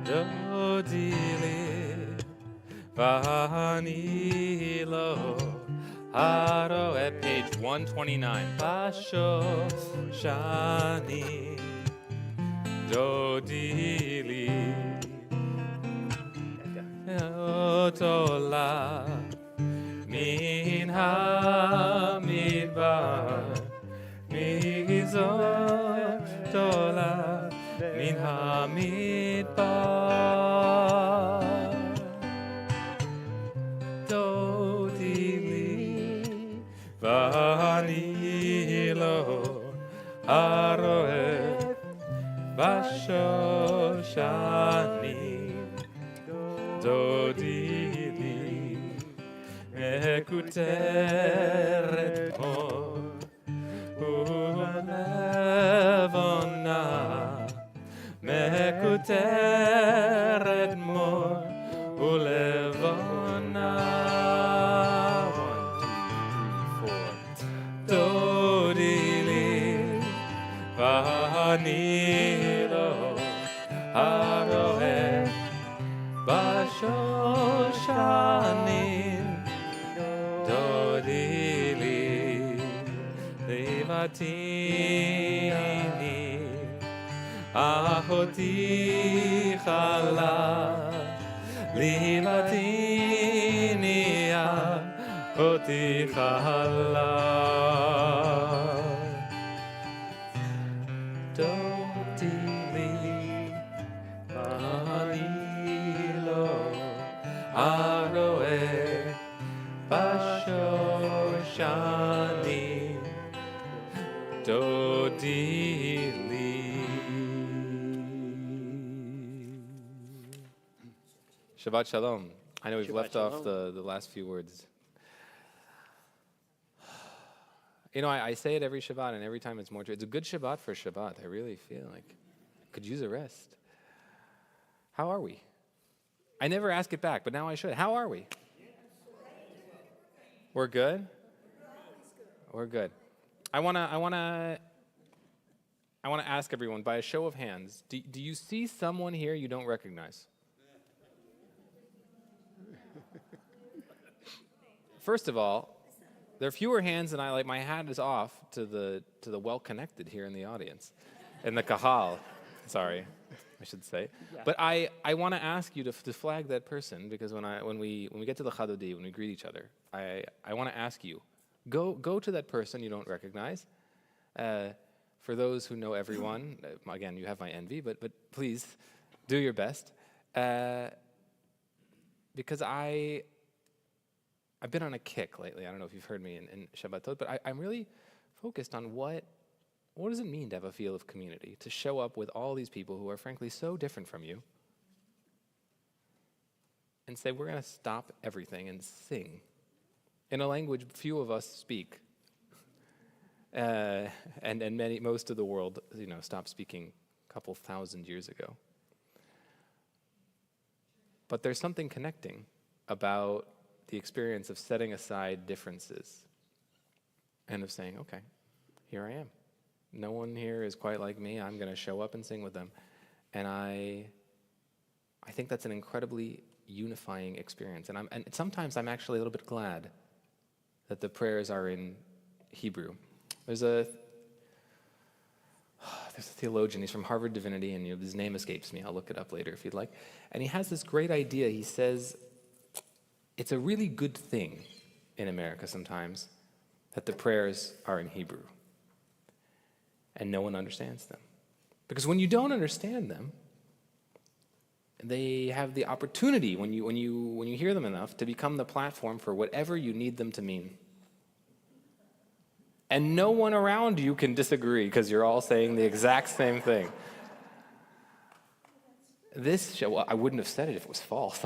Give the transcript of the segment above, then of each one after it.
Dodili Vanilo Haro at page 129. Basho Shani Dodili Otola Min Hamidbar Mizor Tola Min Hamidbar Dodili Vanilo Haroe Bashoshani Dodili Ekuteret Mor Ulevona Mekuteret Mor Ulevona 1, 2, 3, 4 Dodili Vanilo Haroe Bashoshanin Dodili Levatini Ahoti Chala Levatini Ahoti Chala Dodili Vanilo Aroe Bashoshani Dodili. Shabbat Shalom. I know we've left off the last few words. You know, I say it every Shabbat, and every time it's more true. It's a good Shabbat for Shabbat. I really feel like I could use a rest. How are we? I never ask it back, but now I should. How are we? We're good? We're good. I want to ask everyone, by a show of hands, do you see someone here you don't recognize? First of all, there are fewer hands than I like. My hat is off to the well-connected here in the audience, in the kahal. Sorry, I should say. Yeah. But I want to ask you to flag that person, because when we get to the Chadodi, when we greet each other, I want to ask you, go to that person you don't recognize. For those who know everyone, again, you have my envy, but please do your best, because I've been on a kick lately. I don't know if you've heard me in Shabbatot, but I'm really focused on what does it mean to have a feel of community, to show up with all these people who are frankly so different from you and say, we're going to stop everything and sing in a language few of us speak, and most of the world, stopped speaking a couple thousand years ago. But there's something connecting about the experience of setting aside differences and of saying, okay, here I am. No one here is quite like me. I'm going to show up and sing with them. And I think that's an incredibly unifying experience. And sometimes I'm actually a little bit glad that the prayers are in Hebrew. There's a theologian. He's from Harvard Divinity, and his name escapes me. I'll look it up later if you'd like. And he has this great idea. He says, it's a really good thing in America sometimes that the prayers are in Hebrew and no one understands them. Because when you don't understand them, they have the opportunity, when you hear them enough, to become the platform for whatever you need them to mean. And no one around you can disagree because you're all saying the exact same thing. This show, well, I wouldn't have said it if it was false.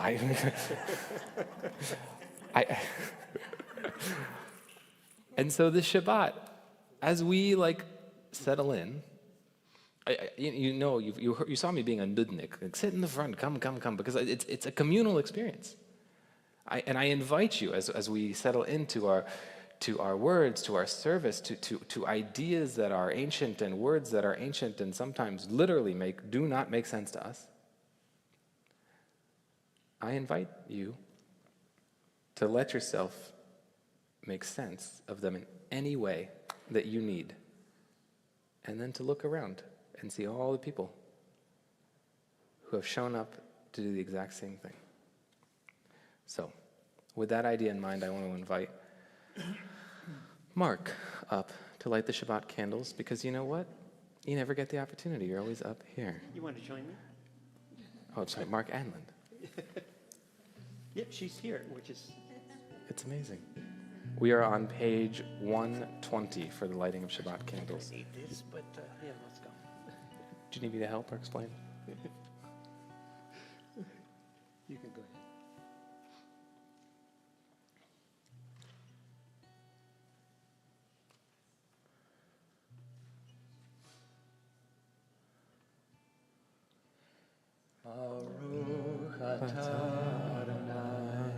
And so this Shabbat, as we settle in, you saw me being a nudnik. Like, sit in the front, come, because it's a communal experience. And I invite you as we settle into our words, to our service, to ideas that are ancient and words that are ancient and sometimes literally do not make sense to us. I invite you to let yourself make sense of them in any way that you need, and then to look around and see all the people who have shown up to do the exact same thing. So, with that idea in mind, I want to invite Mark up to light the Shabbat candles, because you know what? You never get the opportunity. You're always up here. You want to join me? Oh, sorry, Mark Anland. Yep, she's here, which is... It's amazing. We are on page 120 for the lighting of Shabbat candles. I need this, but yeah, let's go. Do you need me to help or explain? You can go ahead. Baruch atah Adonai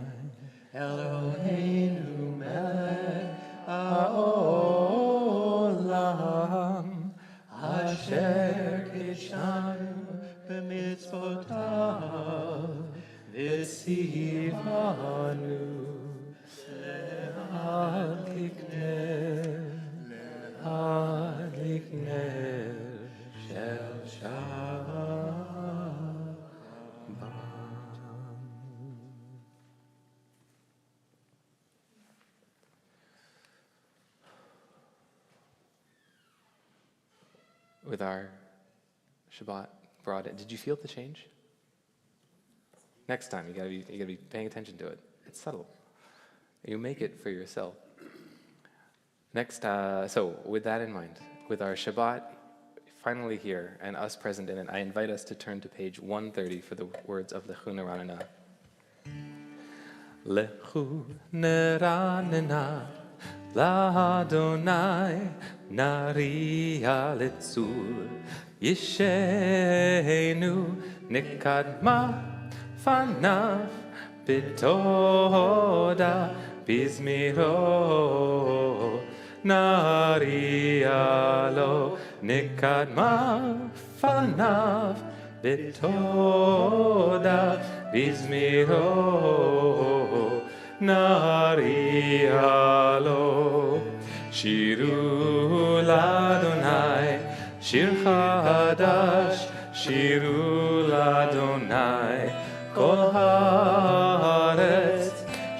Eloheinu melech haolam asher kidshanu b'mitzvotav v'tzivanu le'adlikner shel Shabbat. With our Shabbat brought in, did you feel the change? Next time, you gotta be paying attention to it. It's subtle. You make it for yourself. Next, so with that in mind, with our Shabbat finally here and us present in it, I invite us to turn to page 130 for the words of Lechu Neranena. Lechu Neranena L'Adonai Nariya Letzur Yishenu Nikadma Fanav Bitoda Bizmiro Nariya Lo Nikadma Fanav Bitoda Bizmiro Nariya Lo Shiru L'Adonai Shir Hadash Shiru L'Adonai Kol Haaretz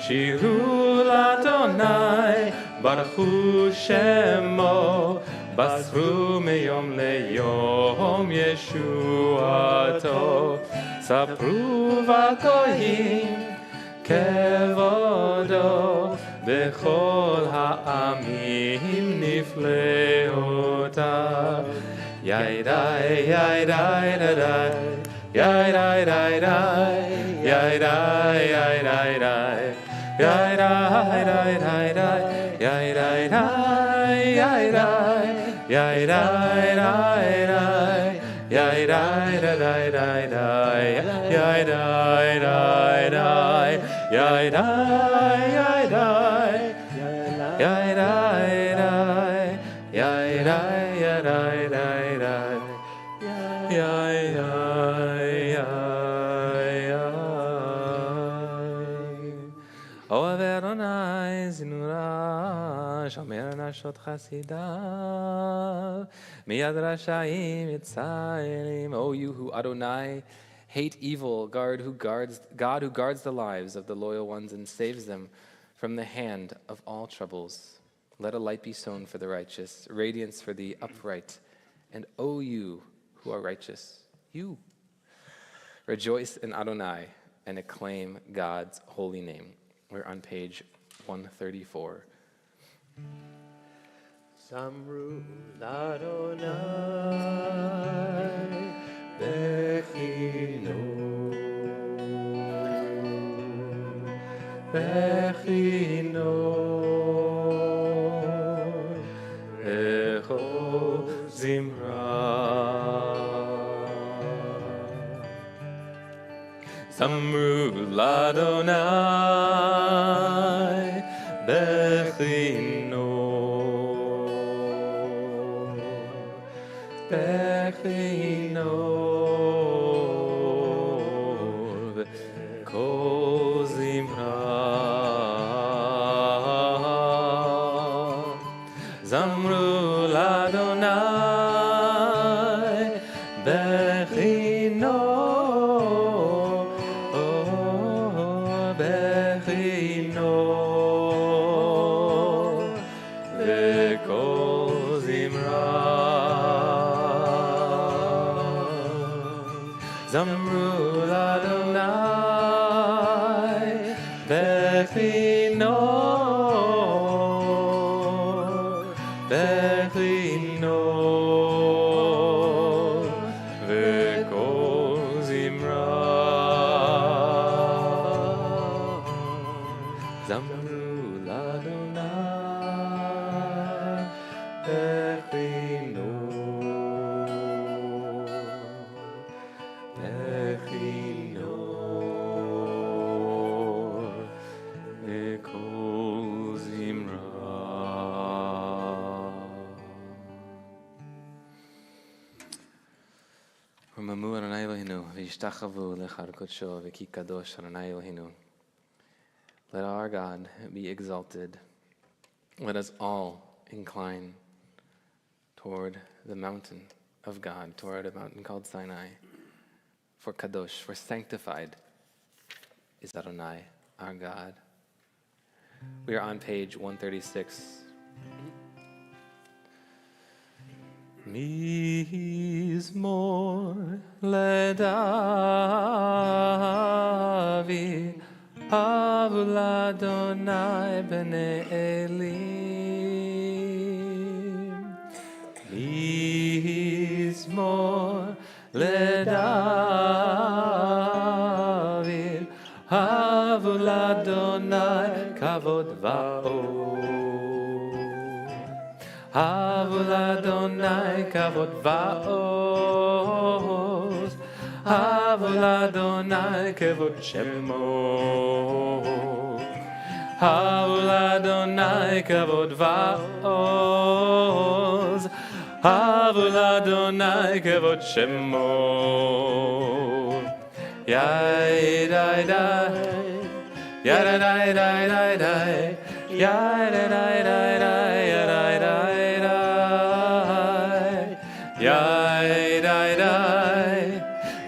Shiru L'Adonai Baruch Shemo Basru Meyom Leyom Yeshuato Sapru Vakoyim Kevodo Bechol Ha'amim Nifleotav Yaidai, yaidai, dadai Yaidai, daidai Yaidai, yaidai, dai Yaidai, daidai, dai Yaidai, dai Yaidai, yaidai, daidai Yaidai, daidai, daidai Yaidai, daidai Yaidai, yaidai Yaidai, dai Yaidai, yaidai, daidai Yaidai, Oav Adonai Zinura Shomer Nashot Chasidav Miyad Rashaim Yitzayim. O you who Adonai hate evil, God who guards the lives of the loyal ones and saves them from the hand of all troubles. Let a light be sown for the righteous, radiance for the upright. And O you who are righteous, you rejoice in Adonai and acclaim God's holy name. We're on page 134. Samru l'Adonai Bechino Echo Zimra Samru l'Adonai Bechino Bechino וכל זמרה זמרו לאדוני בכינו וכל זמרה זמרו לאדוני בכינו וכל זמרה זמרו לאדוני בכינו וכל זמרה. רוממו אדוני אלוהינו וישתחוו לך קודשו וכי קדוש אדוני אלוהינו. Let our God be exalted. Let us all incline toward the mountain of God, toward a mountain called Sinai. For Kadosh, for sanctified is Adonai, our God. We are on page 136. Mizmor leDavid Avul Adonai b'nei Elim. Mizmor leDavid Avul Adonai kavod va'od. Avul Adonai kavod va'od. Avul Adonai kavod shemo. Avul Adonai kavod va'oz. Avul Adonai kavod shemo. Yai dai dai, yai dai dai dai dai dai, yai dai dai dai dai, yai dai dai dai, yai dai dai,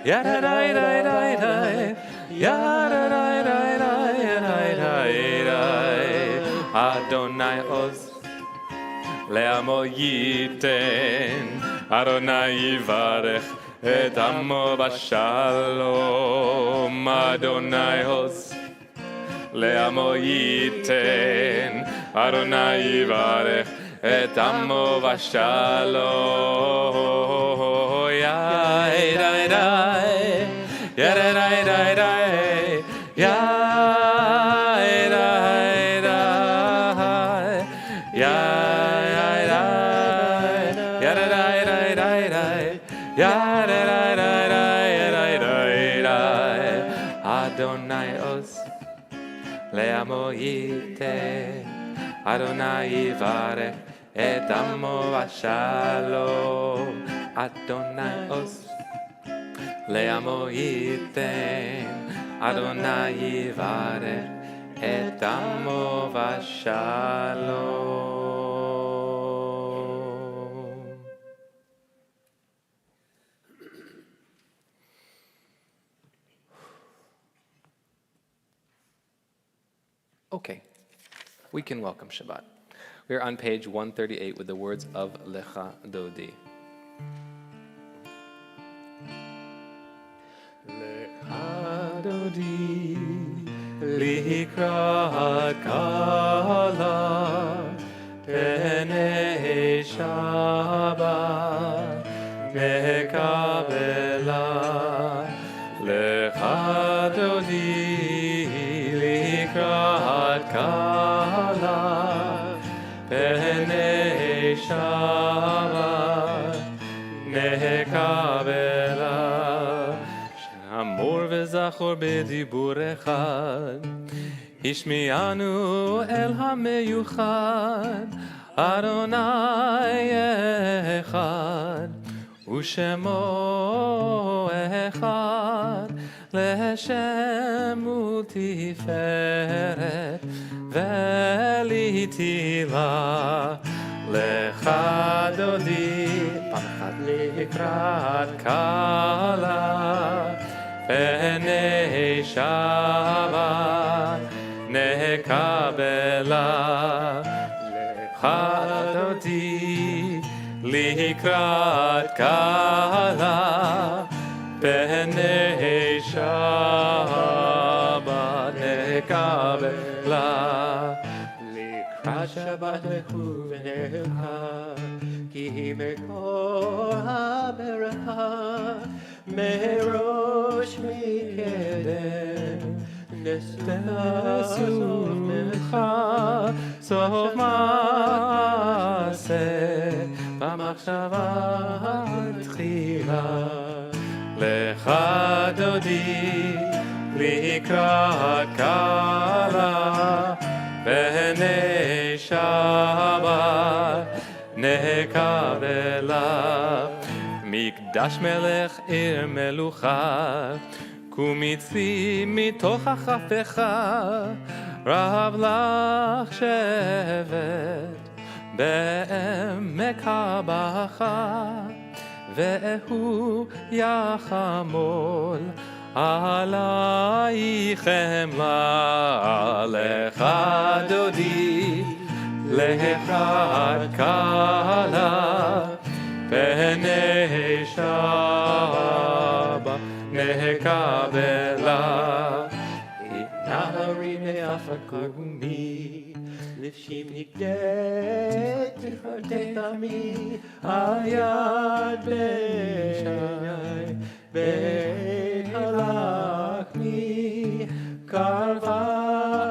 yai dai dai dai dai dai, yai dai dai dai dai, yai dai dai. Adonai oz le'amo yiten, Adonai yivarech et amo b'shalom. Adonai oz le'amo yiten, Adonai yivarech et amo b'shalom. Yai dai dai, yai dai dai dai dai, yai dai dai, yai dai, yai dai dai dai dai, yai dai dai dai dai dai dai. Adonai oz le'amo yiten, Adonai yivarech et amo b'shalom. Adonai oz le'amo yiten, Adonai yivarech et amo b'shalom. Okay, we can welcome Shabbat. We are on page 138 with the words of Lecha Dodi. Lecha Dodi likrat kala pnei Shabbat mekabela. Lecha Dodi likrat kala pnei Shabbat mekabela. Amor וזכור בדיבור אחד, השמיענו אל המיוחד, אדוני אחד, ושמו אחד, לשם ותפארת ולתהילה. לך דודי, פעם אחת לקראת קלה, פני שבת נקבלה. לך דודי, לקראת קלה, פני שבת נקבלה. לקראת שבת מכוונך, כי מקור הברכה, מראש מקדם נסתסו ממך. סוף מעשה במחשבה תחילה. לך דודי, לקראת קלה, פני שבת נקבלה. מקדש מלך עיר מלוכה, קומי צי מתוך החפך, רב לך שבט בעמק הבכה, והוא יחמול עלייך חמלה. לך דודי, לקראת קלה, פני שבת נקבלה. נהרי מעפר קומי, לפשים נגדית תפרטט עמי, היד בשי בית הלחמי, קרבה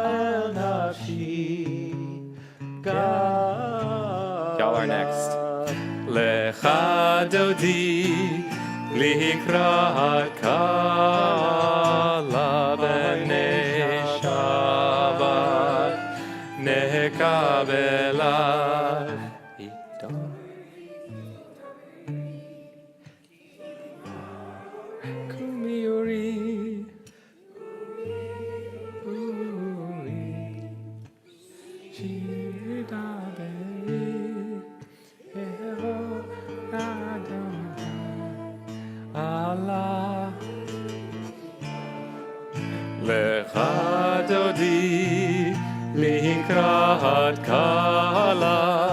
אל נפשי. Y'all are next. לך דודי, לקראת קלה, פני שבת נקבלה. קומי אורי, שיר דברי, Allah. לך דודי, לקראת קלה,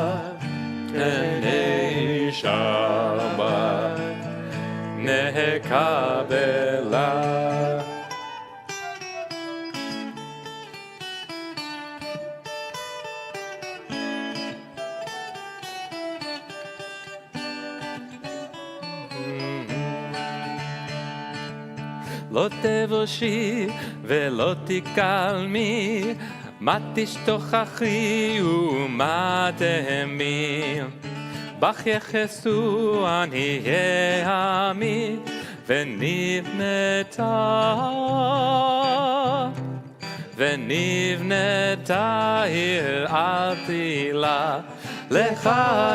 פני שבת נקבלה. לא תבושי ולא תקלמי, מה תשתוכחי ומה תהמי. בך יחסו עניי עמי, ונבנתה עיר על תהילה. לך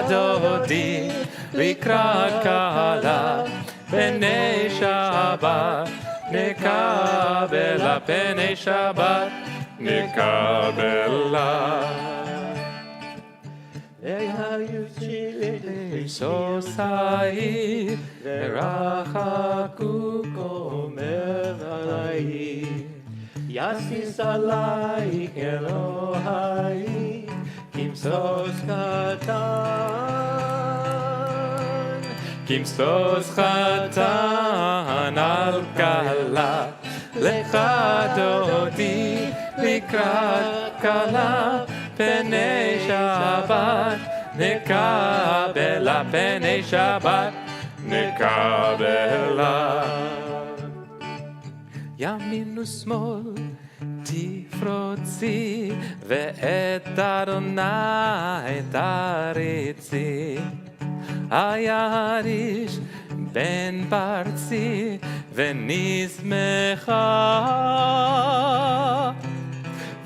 דודי, לקראת קלה, פני שבת נקבלה, פני שבת נקבלה. סוסאי ורחקו כומר עלי, יסיס עלי אלוהי כמסוס קטן, כמסוס קטן על קלה. לך דודי, לקראת קלה, פני שבת נקבלה, פני שבת נקבלה. ימין ושמאל תפרוצי, ואת אדוני תריצי. היריש בן פרצי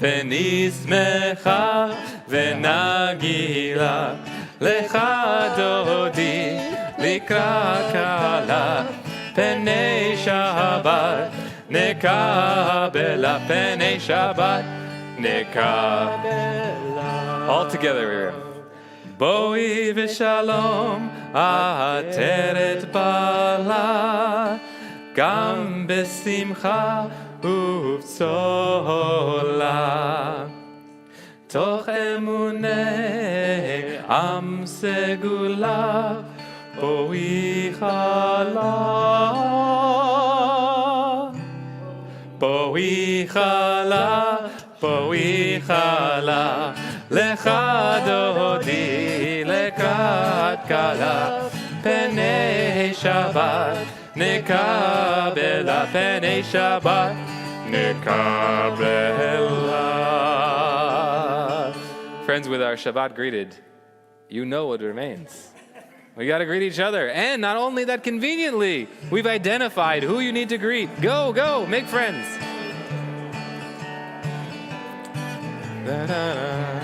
ונשמחה ונגילה. לך דודי, לקראת קלה, פני שבת Nekabela Penei Shabbat. All together here. Boi v'shalom ateret bala gam besimcha uvtzola toch emunei am segula boi chala boi chala boi chala lecha dodi lekat kala penei Shabbat nekabela penei Shabbat nekabela. Friends, with our Shabbat greeted, you know what remains. We got to greet each other. And not only that, conveniently, we've identified who you need to greet. Go, go, make friends. Da-da-da.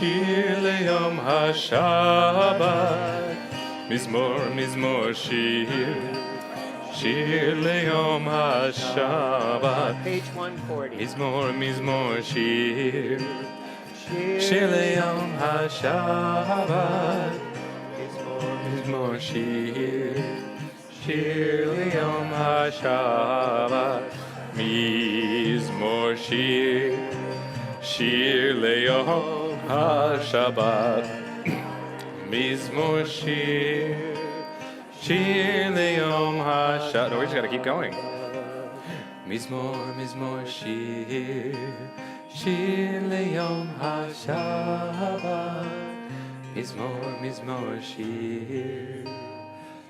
Shir leyom HaShabbat. Mizmor shir. Shir leyom HaShabbat. Page 140. Mizmor shir. Shir leyom HaShabbat. Mizmor shir. Shir leyom HaShabbat. Mizmor shir. Shir leyom HaShabbat. Mizmor shir. Shir leyom HaShabbat. No, we just got to keep going. Mizmor shir. Shir leyom HaShabbat. Mizmor shir.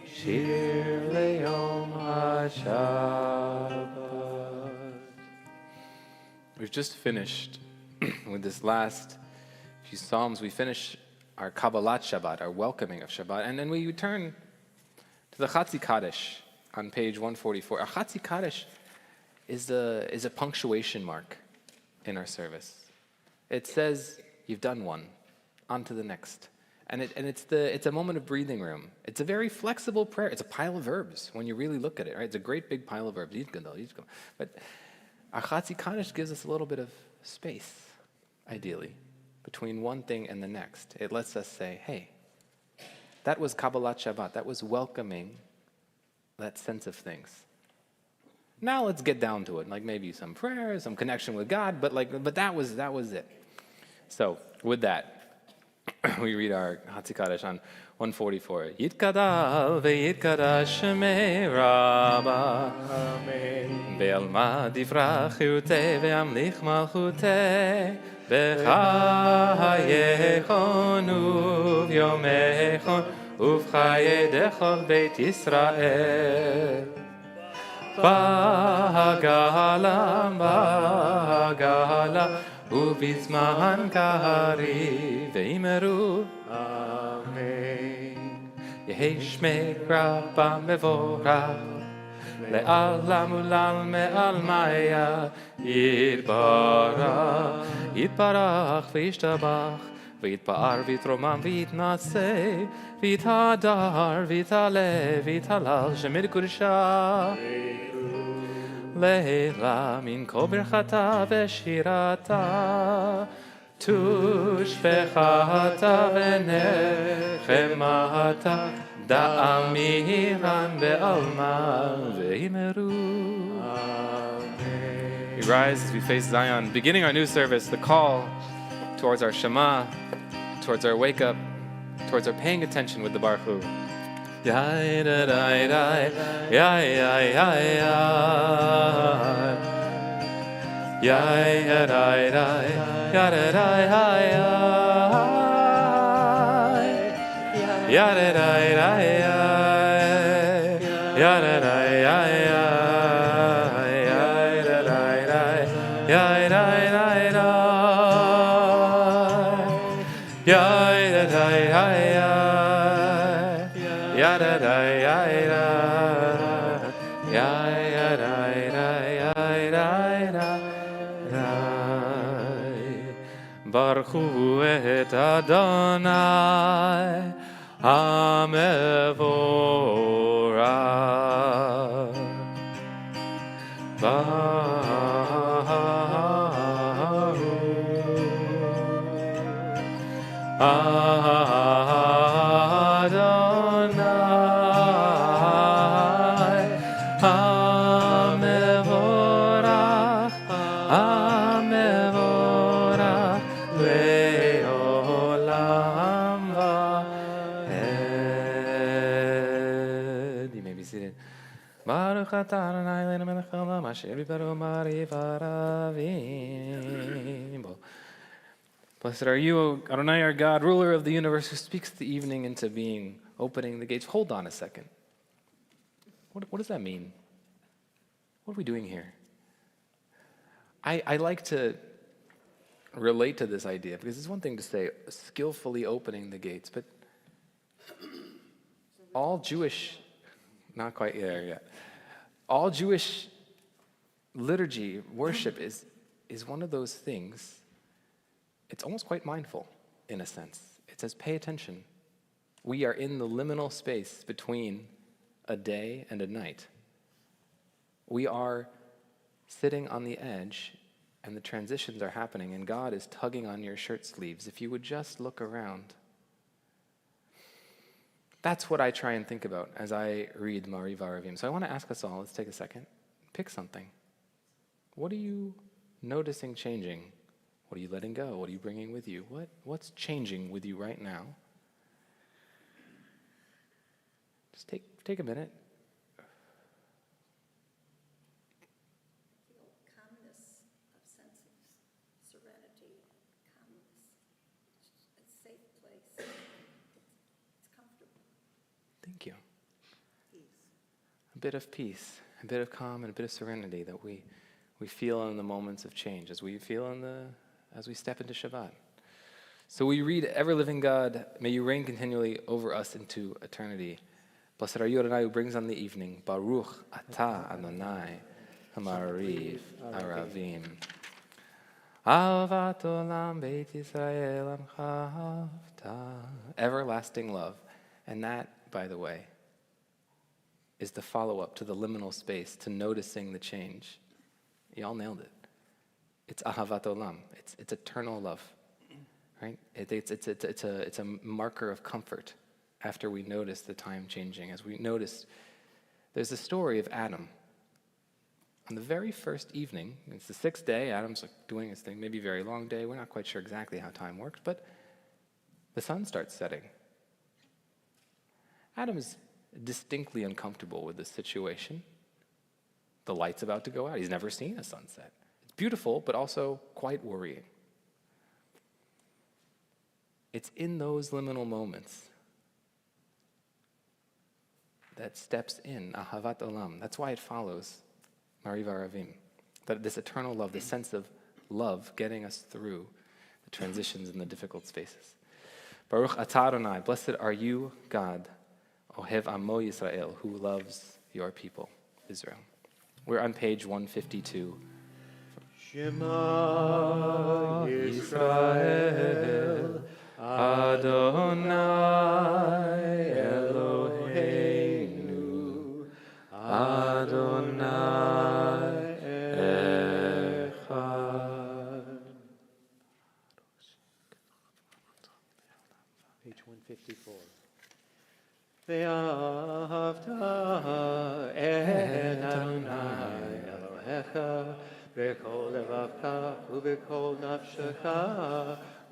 Shir leyom HaShabbat. We've just finished with this last few Psalms. We finish our Kabbalat Shabbat, our welcoming of Shabbat, and then we turn to the Chatzi Kaddish on page 144. Our Chatzi Kaddish is a punctuation mark in our service. It says, you've done one, on to the next. And it's a moment of breathing room. It's a very flexible prayer. It's a pile of verbs when you really look at it, right? It's a great big pile of verbs. But our Chatzi Kaddish gives us a little bit of space, ideally, between one thing and the next. It lets us say, hey, that was Kabbalat Shabbat. That was welcoming that sense of things. Now let's get down to it, like maybe some prayer, some connection with God, but that was it. So with that, we read our Chatzi Kaddish on 144. Yitkadal ve'yitkadash shemei Rabba. Amen. Be'alma difrach chiyutei ve'amlich malchutei. B'chayechon u'v'yomechon u'v'chayei dechol beit Yisrael. Ba'gala ובזמן קריב ואמרו אמן. יהי שמך רבה מבורך לעולם ולעלמיה יתברך וישתבח ויתפאר ויתרומם ויתנשא ויתהדר ויתעלה ויתהלל שמי לקודשה לילה מן כל ברכתה ושירתה תושבחתה ונחמתה דאמירן בעלמא ואמרו Amen. We rise as we face Zion, beginning our new service, the call towards our Shema, towards our wake up, towards our paying attention with the Baruch Hu. Yai da da da, yai yai yai yai, yai da da da, ya da da yai, ya da da da ya da da yai, ya da da da, ya da da yai da da yada da yada yada yada Baruchu et Adonai Hamevorach Blessed are you, Adonai, our God, ruler of the universe, who speaks the evening into being, opening the gates. Hold on a second. What does that mean? What are we doing here? I like to relate to this idea, because it's one thing to say skillfully opening the gates, but all Jewish, not quite there yet, all Jewish liturgy, worship is one of those things, it's almost quite mindful. in a sense. It says, pay attention. We are in the liminal space between a day and a night. We are sitting on the edge, and the transitions are happening, and God is tugging on your shirt sleeves. If you would just look around. That's what I try and think about as I read Mari Varavim. So I want to ask us all, let's take a second, pick something. What are you noticing changing? What are you letting go? What are you bringing with you? What's changing with you right now? Just take a minute. Calmness, a sense of serenity, calmness. It's a safe place. It's comfortable. Thank you. Peace. A bit of peace, a bit of calm, and a bit of serenity that we feel in the moments of change, as we step into Shabbat. So we read, Ever living God, may you reign continually over us into eternity. Blessed are you, Adonai, who brings on the evening. Baruch atah Adonai, hamariv aravim. Ahavat olam beit Yisrael amcha ahavta. Everlasting love. And that, by the way, is the follow-up to the liminal space, to noticing the change. Y'all nailed it. It's ahavat olam. It's eternal love, right? It's a marker of comfort after we notice the time changing. As we notice, there's a story of Adam. On the very first evening, it's the sixth day, Adam's doing his thing, maybe a very long day, we're not quite sure exactly how time works, but the sun starts setting. Adam is distinctly uncomfortable with this situation. The light's about to go out. He's never seen a sunset. It's beautiful, but also quite worrying. It's in those liminal moments that steps in ahavat olam. That's why it follows Mari Varavim. That this eternal love, this sense of love getting us through the transitions and the difficult spaces. Baruch atah Adonai, blessed are you, God, Ohev Amo Yisrael, who loves your people, Israel. We're on page 152. Shema Yisrael, Adonai Eloheinu, Adonai Echad. Page 154. Ve'ahavta et Adonai Elohecha v'kol levavcha u'v'kol nafshecha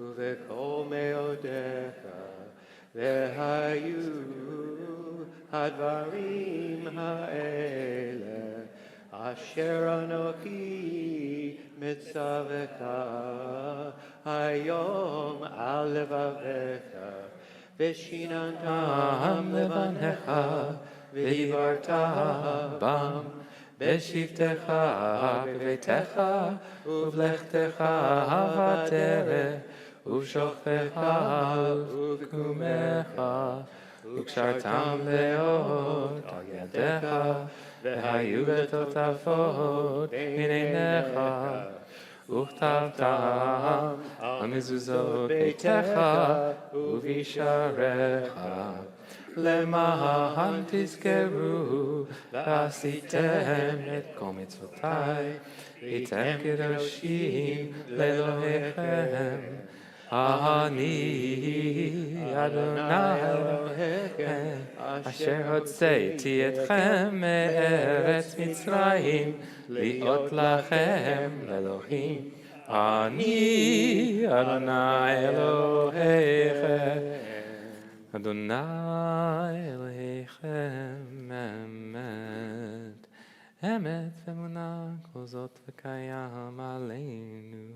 u'v'kol meodecha ve'hayu hadvarim ha'ele asher anochi mitzavecha hayom al levavecha Veshinantam levanecha, v'divarta bam, b'shivtecha b'veitecha, uvlechtecha v'tereh, uv'shochtecha uv'kumecha, וקשרתם לאות על ידיך, והיו לטוטפות בין עיניך, וכתבתם על מזוזות ביתך ובשעריך, למען תזכרו ועשיתם את כל מצוותיי, הייתם קדושים לאלוהיכם. אני אדוני אלוהיכם, אשר הוצאתי אתכם מארץ מצרים, להיות לכם לאלוהים. אני אדוני אלוהיכם, אדוני אלוהיכם, אמת, אמת ואמונה, כל זאת וקיים עלינו.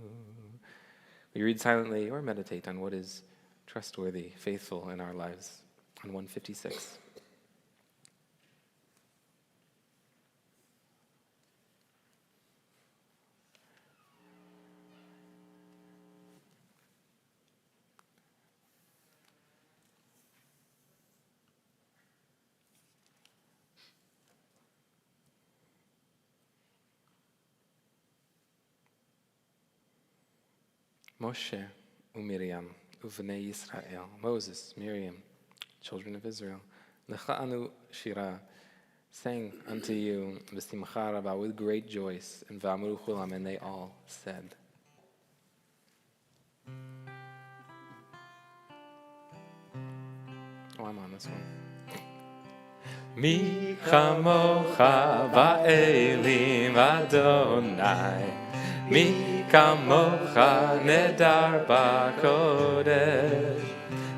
We read silently or meditate on what is trustworthy, faithful in our lives. On 156. Moshe ומרים uvnei Yisrael, Moses, Miriam, children of Israel, Lecha'anu Shira, sang unto you v'simcha rabah, with great joy, and v'amru chulam, and they all said. Oh, I'm on this one. Mi chamocha ba'elim Adonai, mi kamocha nedar ba'kodesh,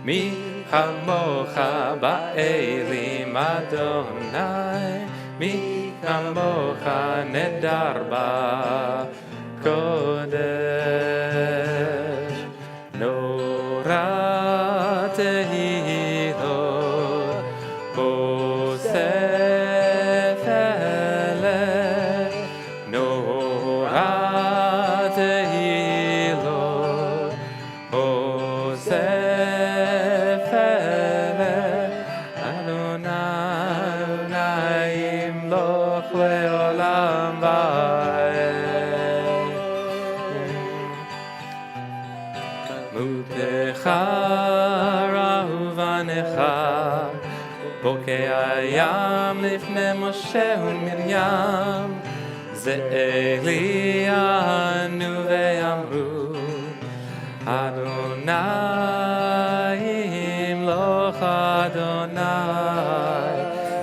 mi chamocha ba'elim Adonai, mi kamocha nedar ba'kodesh. Nora tehilot posefele, Nora tehilot posefele, Adonai imloch leolam va'ed. Mutecha rahuvanecha, bokei hayam lifnei Moshe u'Miriam, ze'eli anu ve'amru, Adonai imloch Adonai,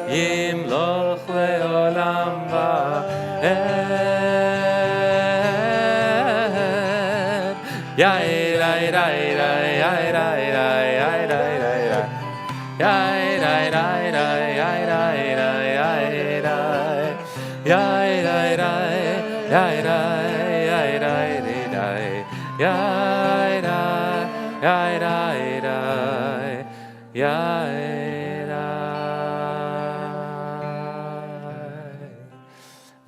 imloch leolam va'ed. Yai rai rai rai yai rai rai yai rai rai rai yai rai rai rai yai rai rai yai rai yai rai rai yai rai yai rai rai yai rai yai rai rai yai rai.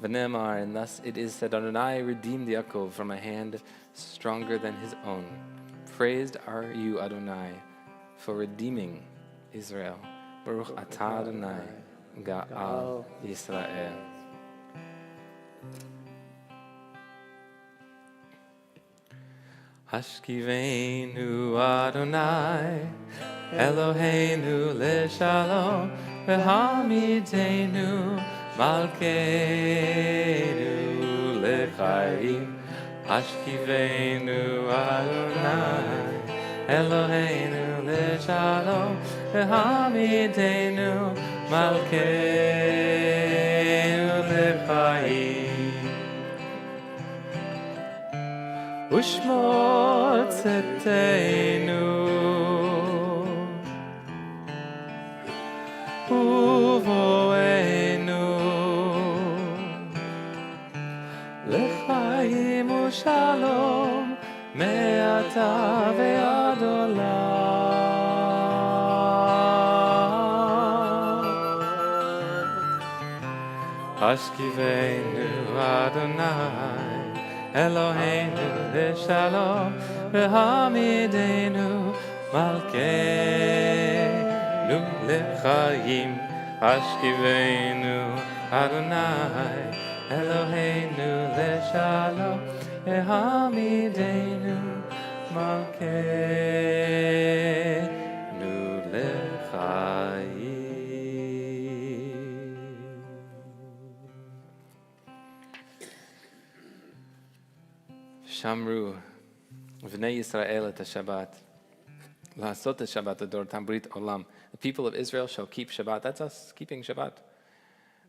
V'nemar, and thus it is said, Adonai redeemed Yaakov from a hand stronger than his own. Praised are you, Adonai, for redeeming Israel. Baruch atah Adonai, Ga'al Yisrael. Hashkiveinu Adonai, Eloheinu leshalom, v'hamidenu malkeinu lechayim. Hashkiveinu Adonai, Eloheinu leshalom, v'hamidenu malkeinu lechayim. Ushmor tzetenu, uvoenu, lechayim u'shalom, me'ata ve'ad olam. Hashkiveinu Adonai, Eloheinu leshalom, v'hamidenu malkeinu lechayim. Hashkiveinu Adonai, Eloheinu leshalom, v'hamidenu malkeinu lechayim. Shamru v'nei Yisrael et Shabbat, la'asot et Shabbat adortam brit olam. The people of Israel shall keep Shabbat. That's us keeping Shabbat.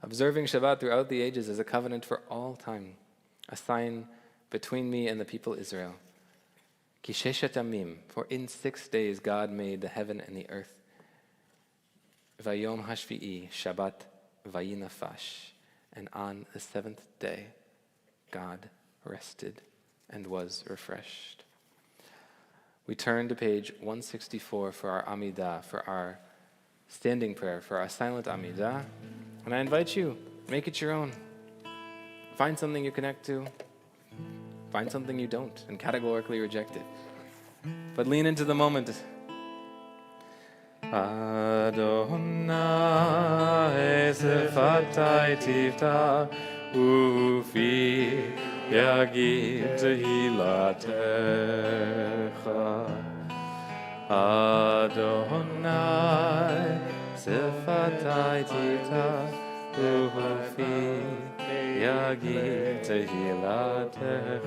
Observing Shabbat throughout the ages is a covenant for all time, a sign between me and the people Israel. Ki sheshet yamim, for in 6 days God made the heaven and the earth. Vayom hashvi'i, Shabbat vayinafash, and on the 7th day God rested and was refreshed. We turn to page 164 for our Amidah, for our standing prayer, for our silent Amidah. And I invite you, make it your own. Find something you connect to. Find something you don't, and categorically reject it. But lean into the moment. Adonai sefatai tifta ufi yagid tehilatecha Adonai, Sifatai Tita, Uhufi, Yagi Tehilatecha.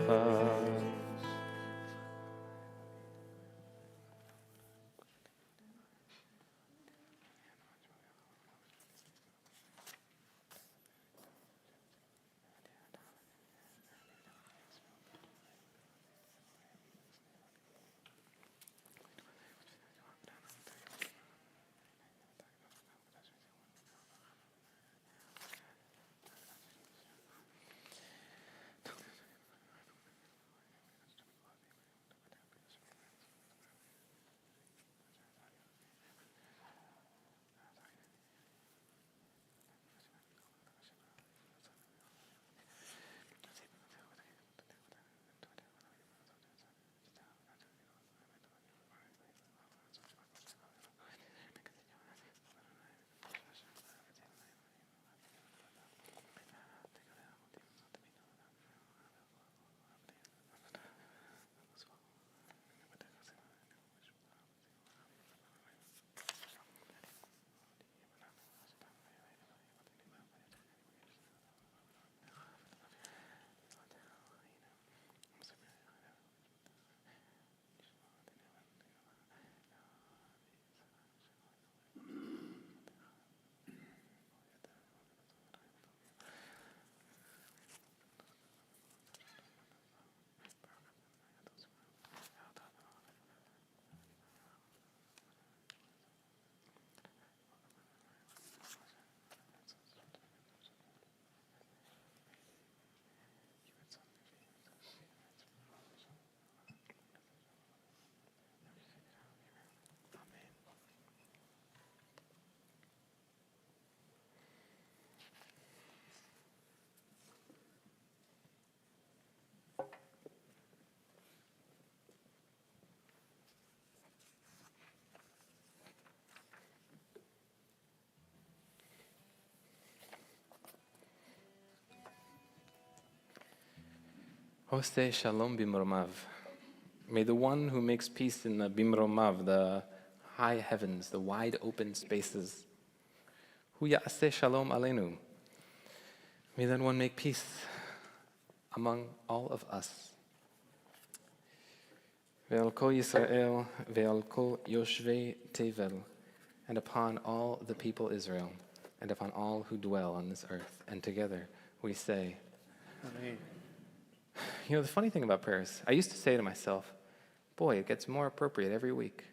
Hoseh Shalom Bimromav. May the one who makes peace in the Bimromav, the high heavens, the wide open spaces, Hu Ya'aseh Shalom Aleinu. May that one make peace among all of us. Ve'al kol Yisrael, ve'al kol Yoshvei Tevel, and upon all the people Israel, and upon all who dwell on this earth. And together we say, Amen. You know, the funny thing about prayers, I used to say to myself, boy, it gets more appropriate every week.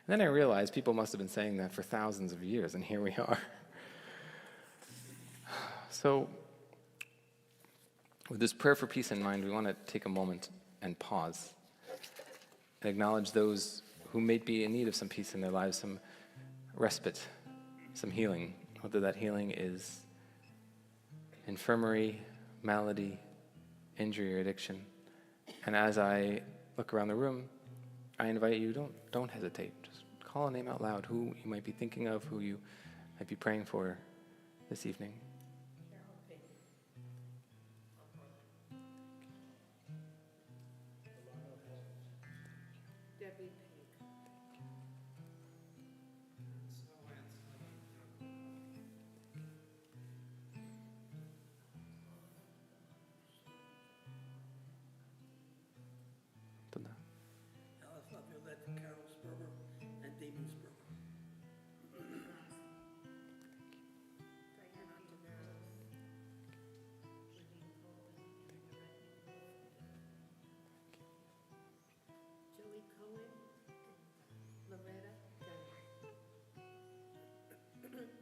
And then I realized people must have been saying that for thousands of years, and here we are. So, with this prayer for peace in mind, we want to take a moment and pause and acknowledge those who may be in need of some peace in their lives, some respite, some healing, whether that healing is infirmary, malady, injury, or addiction. And as I look around the room, I invite you, don't hesitate. Just call a name out loud, who you might be thinking of, who you might be praying for this evening. Debbie Pig. תודה. Alice Violette, Carol Sperber, and Damien Sperber. Diana Tavares. Nadine Coleman. Joey Cohen. And Loretta Gunn.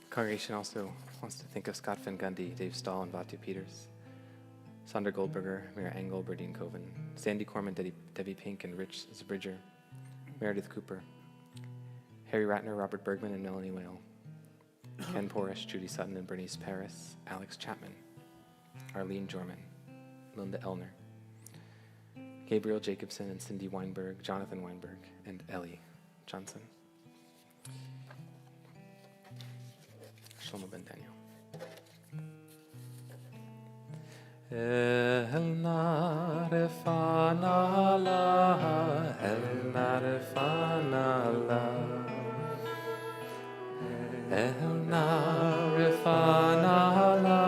Congregation also wants to think of Scott Van Gundy, Dave Stahl, and Vatu Peters, Sander Goldberger, Mira Engel, Berdine Coven, Sandy Corman, Debbie Pink, and Rich Zbridger, Meredith Cooper, Harry Ratner, Robert Bergman, and Melanie Whale, Ken Porish, Judy Sutton, and Bernice Paris, Alex Chapman, Arlene Jorman, Linda Elner, Gabriel Jacobson and Cindy Weinberg, Jonathan Weinberg, and Ellie Johnson. Shlomo ben Daniel. El narefana la, el narefana la, el narefana la,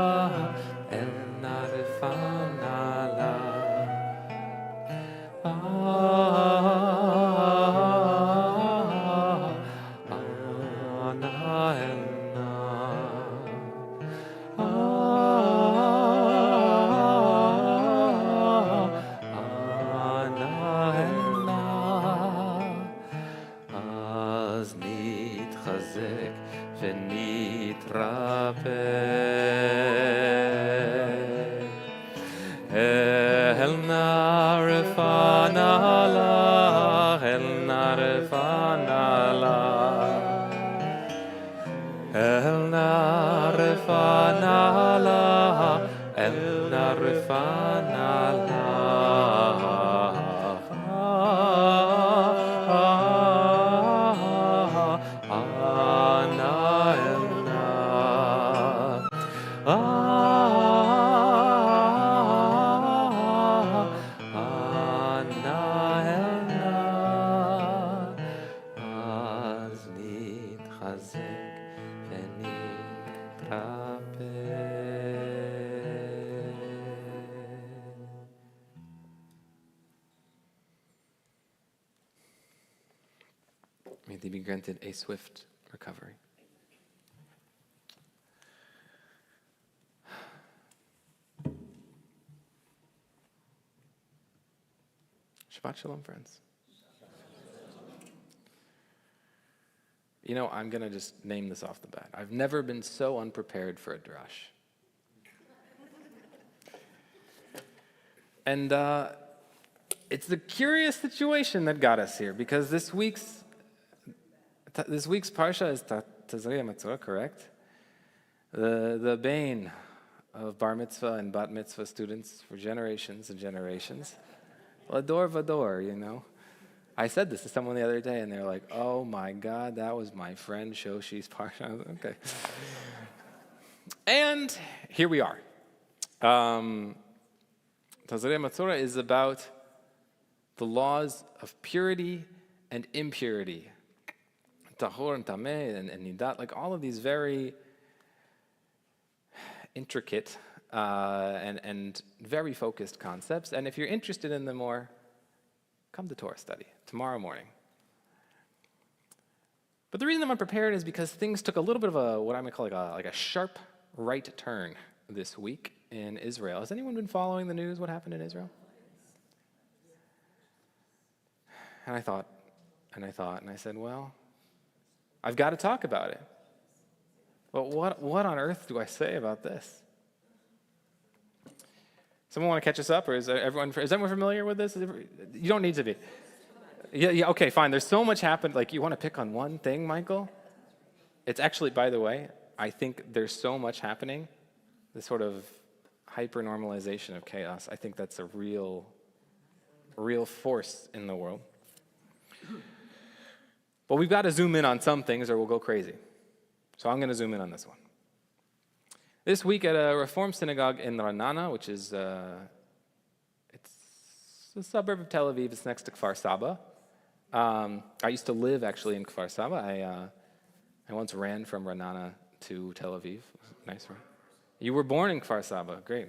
el narefana la. Ana el אז נתחזק ונתרפא אל נערפנה לך, אל נערפנה לך, אל נערפנה לך, אל נערפנה לך. May they be granted a swift recovery. Shabbat Shalom, friends. You know, I'm going to just name this off the bat. I've never been so unprepared for a drash. And it's the curious situation that got us here, because this week's parsha is Tazria Matzorah, correct? The bane of bar mitzvah and bat mitzvah students for generations and generations. Lador vador, you know. I said this to someone the other day, and they're like, "Oh my God, that was my friend Shoshi's parsha." I was like, okay. And here we are. Tazria Matzorah is about the laws of purity and impurity. Tahor and Tameh and Nidat, like all of these very intricate and very focused concepts. And if you're interested in them more, come to Torah study tomorrow morning. But the reason I'm unprepared is because things took a little bit of a, what I might call like a sharp right turn this week in Israel. Has anyone been following the news, what happened in Israel? And I thought, and I said, well, I've got to talk about it. But what on earth do I say about this? Someone want to catch us up, or is everyone familiar with this? You don't need to be. Yeah, okay, fine. There's so much happened. Like, you want to pick on one thing, Michael? It's actually, by the way, I think there's so much happening, this sort of hyper-normalization of chaos. I think that's a real force in the world. But we've got to zoom in on some things or we'll go crazy. So I'm going to zoom in on this one. This week at a Reform synagogue in Ra'anana, which is it's a suburb of Tel Aviv. It's next to Kfar Saba. I used to live actually in Kfar Saba. I once ran from Ra'anana to Tel Aviv. Nice run. You were born in Kfar Saba. Great.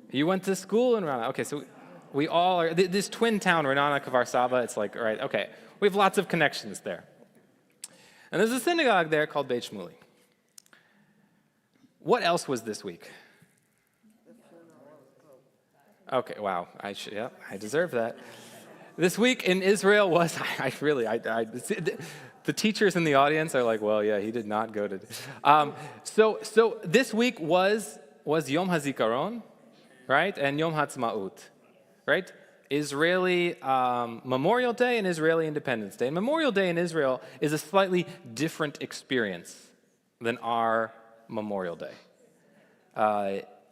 You went to school in Ra'anana. Okay, so we all are, this twin town, Ra'anana, Kfar Saba, it's like, all right, okay. We have lots of connections there. And there's a synagogue there called Beit Shmuli. What else was this week? Okay, wow, I deserve that. This week in Israel was, the teachers in the audience are like, well, yeah, he did not go to. So this week was Yom HaZikaron, right, and Yom HaTzma'ut, right? Israeli Memorial Day and Israeli Independence Day. And Memorial Day in Israel is a slightly different experience than our Memorial Day.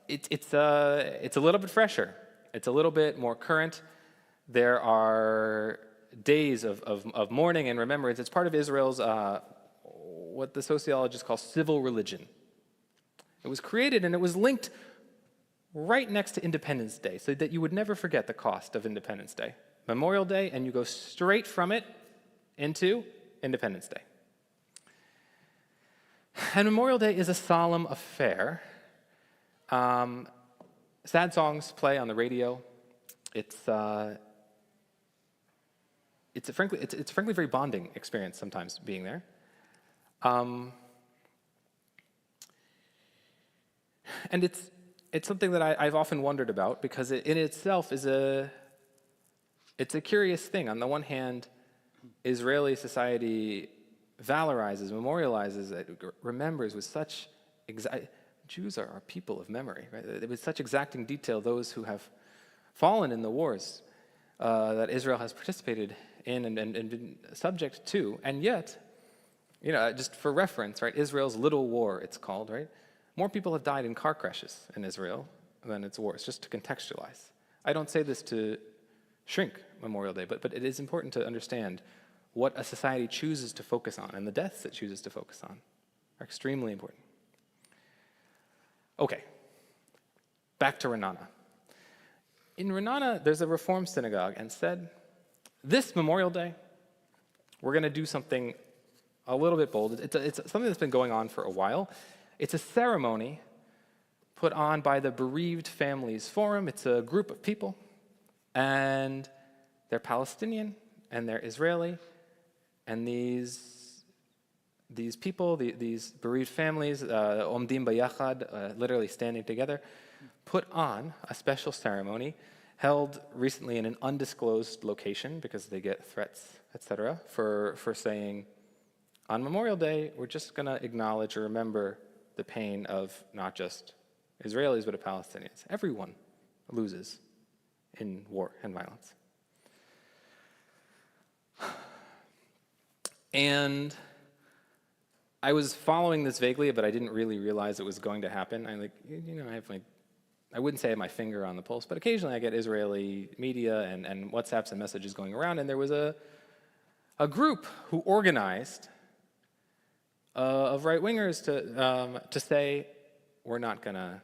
It's a little bit fresher. It's a little bit more current. There are days of mourning and remembrance. It's part of Israel's, what the sociologists call civil religion. It was created and it was linked right next to Independence Day so that you would never forget the cost of Independence Day. Memorial Day, and you go straight from it into Independence Day. And Memorial Day is a solemn affair. Sad songs play on the radio. It's frankly a very bonding experience sometimes being there. And it's something that I've often wondered about because it in itself is it's a curious thing. On the one hand, Israeli society valorizes, memorializes, remembers with such Jews are people of memory, right? With such exacting detail those who have fallen in the wars that Israel has participated in and been subject to. And yet, just for reference, right? Israel's Little War, it's called, right? More people have died in car crashes in Israel than its wars, just to contextualize. I don't say this to shrink Memorial Day, but it is important to understand what a society chooses to focus on, and the deaths it chooses to focus on are extremely important. Okay, back to Ra'anana. In Ra'anana, there's a Reform synagogue, and said, this Memorial Day, we're going to do something a little bit bold. It's something that's been going on for a while. It's a ceremony put on by the Bereaved Families Forum. It's a group of people, and they're Palestinian, and they're Israeli, and these people, these bereaved families, omdim bayachad, literally standing together, put on a special ceremony held recently in an undisclosed location because they get threats, etc., for saying, on Memorial Day, we're just going to acknowledge or remember the pain of not just Israelis, but of Palestinians. Everyone loses in war and violence. And I was following this vaguely, but I didn't really realize it was going to happen. I wouldn't say I have my finger on the pulse, but occasionally I get Israeli media and WhatsApps and messages going around, and there was a group who organized of right-wingers to say, we're not gonna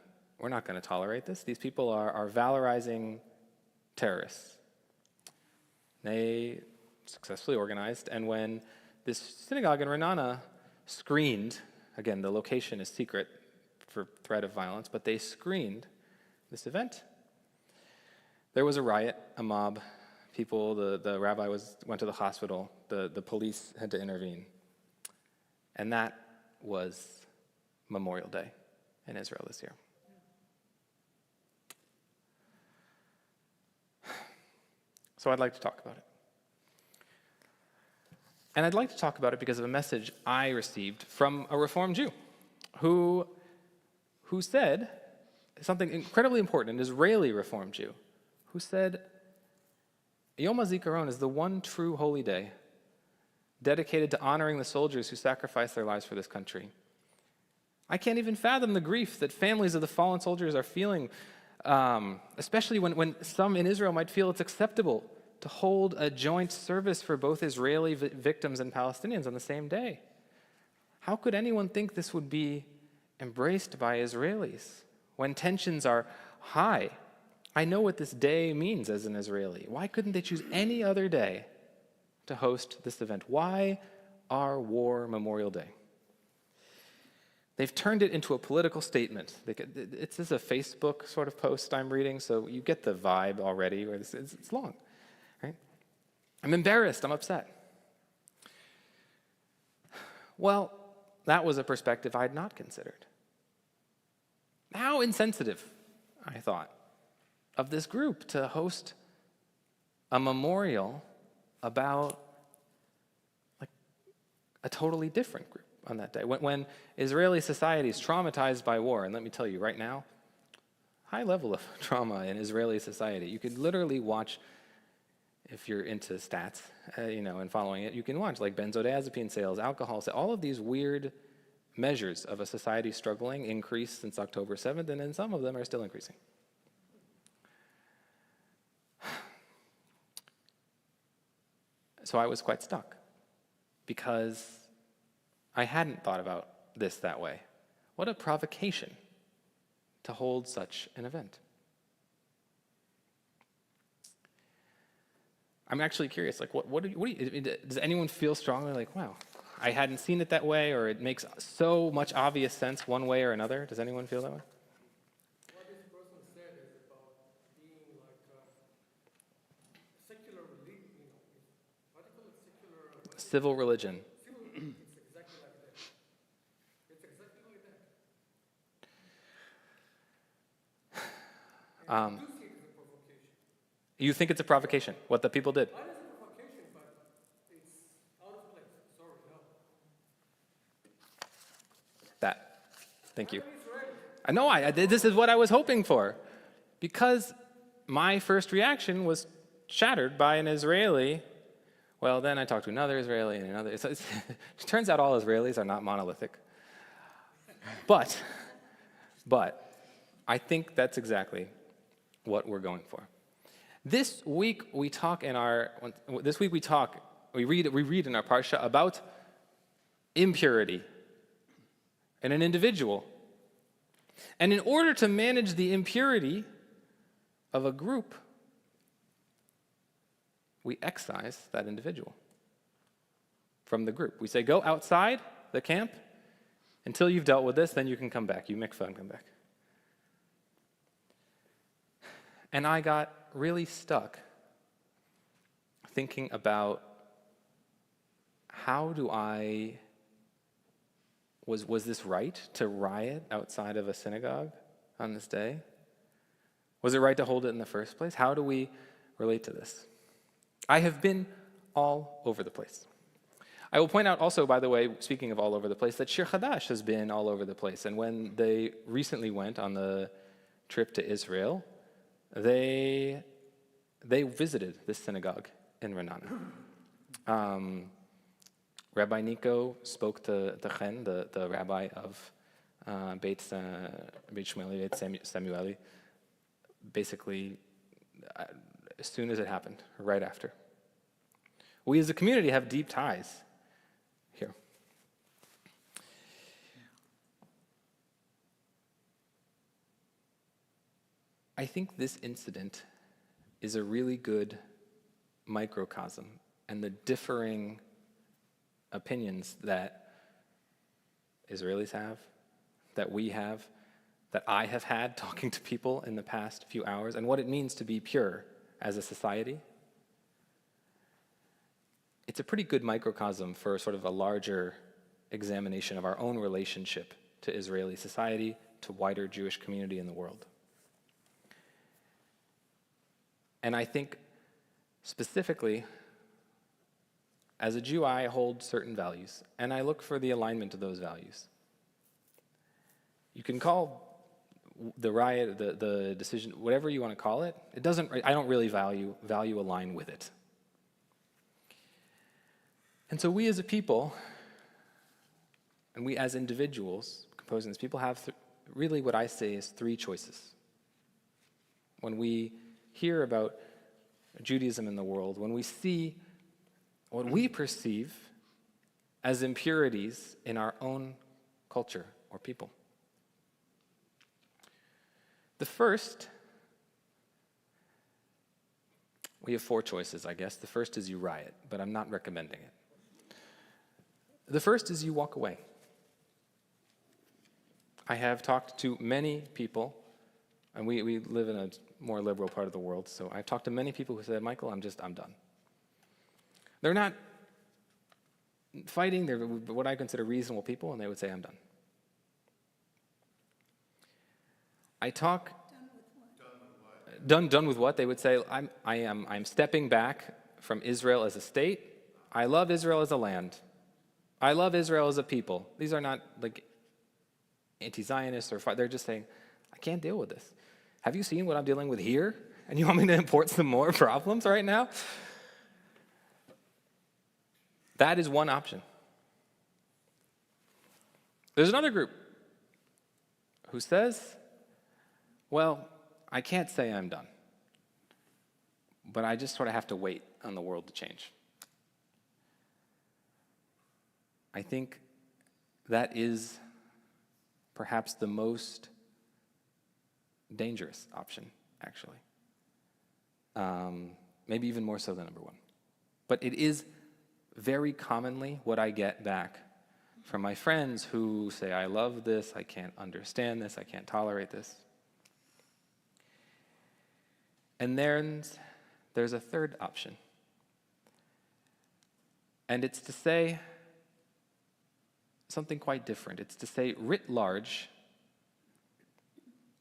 tolerate this. These people are valorizing terrorists. They successfully organized, and when this synagogue in Ra'anana screened, again, the location is secret for threat of violence, but they screened this event, there was a riot, a mob. People, the rabbi went to the hospital. The police had to intervene. And that was Memorial Day in Israel this year. So I'd like to talk about it. And I'd like to talk about it because of a message I received from a Reform Jew who said something incredibly important, an Israeli Reform Jew, who said, Yom HaZikaron is the one true holy day dedicated to honoring the soldiers who sacrificed their lives for this country. I can't even fathom the grief that families of the fallen soldiers are feeling, especially when some in Israel might feel it's acceptable to hold a joint service for both Israeli victims and Palestinians on the same day. How could anyone think this would be embraced by Israelis when tensions are high? I know what this day means as an Israeli. Why couldn't they choose any other day to host this event? Why our War Memorial Day? They've turned it into a political statement. This is a Facebook sort of post I'm reading, so you get the vibe already. It's long, right? I'm embarrassed. I'm upset. Well, that was a perspective I had not considered. How insensitive, I thought, of this group to host a memorial about a totally different group on that day. When Israeli society is traumatized by war, and let me tell you right now, high level of trauma in Israeli society. You could literally watch, if you're into stats, and following it, you can watch like benzodiazepine sales, alcohol sales, all of these weird measures of a society struggling increased since October 7th, and then some of them are still increasing. So I was quite stuck because I hadn't thought about this that way. What a provocation to hold such an event. I'm actually curious, like, does anyone feel strongly like, wow, I hadn't seen it that way, or it makes so much obvious sense one way or another? Does anyone feel that way? What this person said is about being like secular religion, what do you call it, secular? Civil religion. It's exactly like that. It's exactly like that. I do see it as a provocation. You think it's a provocation, what the people did? Not as a provocation, but it's out of place. Sorry, no. That. Thank you. I'm Israeli. I know, this is what I was hoping for. Because my first reaction was shattered by an Israeli. Well, then I talked to another Israeli and another. It turns out all Israelis are not monolithic. But I think that's exactly what we're going for. This week we read in our parsha about impurity in an individual. And in order to manage the impurity of a group, we excise that individual from the group. We say, go outside the camp until you've dealt with this, then you can come back. You mikvah and come back. And I got really stuck thinking about was this right to riot outside of a synagogue on this day? Was it right to hold it in the first place? How do we relate to this? I have been all over the place. I will point out also, by the way, speaking of all over the place, that Shir Hadash has been all over the place. And when they recently went on the trip to Israel, they visited this synagogue in Ra'anana. Rabbi Nico spoke to Chen, the rabbi of Beit Shmueli, Beit Samueli, basically as soon as it happened, right after. We as a community have deep ties here. I think this incident is a really good microcosm, and the differing opinions that Israelis have, that we have, that I have had talking to people in the past few hours, and what it means to be pure as a society. It's a pretty good microcosm for sort of a larger examination of our own relationship to Israeli society, to wider Jewish community in the world. And I think specifically, as a Jew, I hold certain values, and I look for the alignment of those values. You can call the riot, the decision, whatever you want to call it. I don't really value align with it. And so we as a people, and we as individuals composing this people have really what I say is three choices. When we hear about Judaism in the world, when we see what we perceive as impurities in our own culture or people. The first, we have four choices, I guess. The first is you riot, but I'm not recommending it. The first is you walk away. I have talked to many people, and we live in a more liberal part of the world, so I've talked to many people who said, Michael, I'm done. They're not fighting, they're what I consider reasonable people, and they would say, I'm done. I talk... Done with what? They would say, I'm stepping back from Israel as a state. I love Israel as a land. I love Israel as a people. These are not like anti-Zionists or they're just saying, I can't deal with this. Have you seen what I'm dealing with here? And you want me to import some more problems right now? That is one option. There's another group who says, well, I can't say I'm done, but I just sort of have to wait on the world to change. I think that is perhaps the most dangerous option, actually. Maybe even more so than number one. But it is very commonly what I get back from my friends who say, I love this, I can't understand this, I can't tolerate this. And then there's a third option. And it's to say something quite different. It's to say, writ large,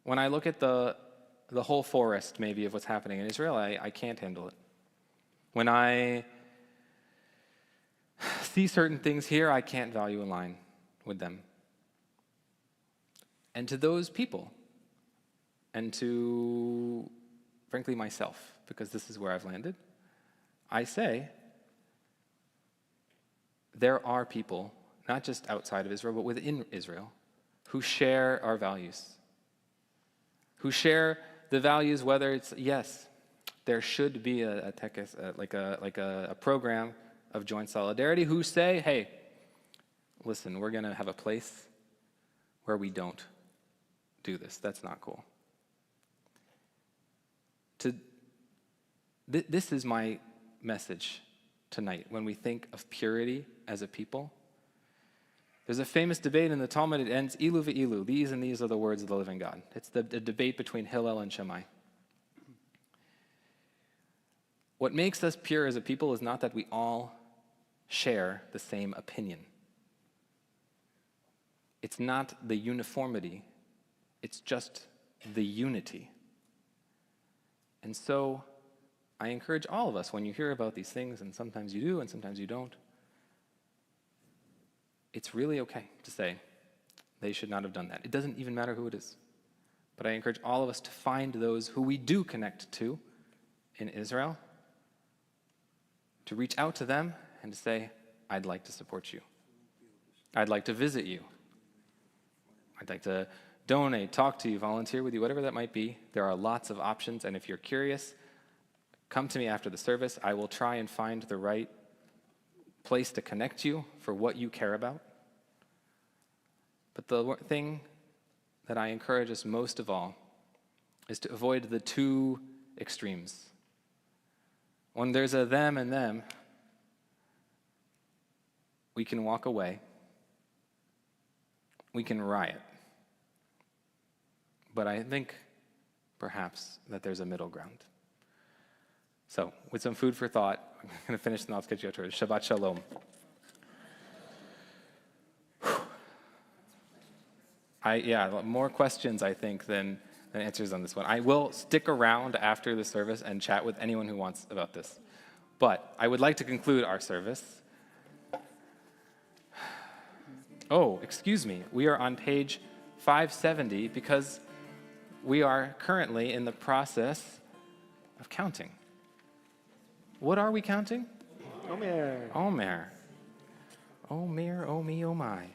when I look at the whole forest, maybe, of what's happening in Israel, I can't handle it. When I see certain things here, I can't value align with them. And to those people, and to, frankly, myself, because this is where I've landed, I say, there are people, not just outside of Israel, but within Israel, who share our values, who share the values, whether it's, yes, there should be a program of joint solidarity, who say, hey, listen, we're going to have a place where we don't do this. That's not cool. This is my message tonight when we think of purity as a people. There's a famous debate in the Talmud. It ends, ilu ve'ilu, these and these are the words of the living God. It's the debate between Hillel and Shammai. What makes us pure as a people is not that we all share the same opinion. It's not the uniformity, it's just the unity. And so I encourage all of us, when you hear about these things, and sometimes you do and sometimes you don't, it's really okay to say, they should not have done that. It doesn't even matter who it is. But I encourage all of us to find those who we do connect to in Israel, to reach out to them and to say, I'd like to support you. I'd like to visit you. I'd like to donate, talk to you, volunteer with you, whatever that might be. There are lots of options, and if you're curious, come to me after the service. I will try and find the right place to connect you for what you care about. But the thing that I encourage us most of all is to avoid the two extremes. When there's a them and them, we can walk away. We can riot. But I think, perhaps, that there's a middle ground. So, with some food for thought, I'm going to finish and I'll get you out to it. Shabbat Shalom. More questions, I think, than answers on this one. I will stick around after the service and chat with anyone who wants about this. But I would like to conclude our service. Oh, excuse me. We are on page 570 because we are currently in the process of counting. What are we counting? Omer. Omer. Omer, oh me, oh my.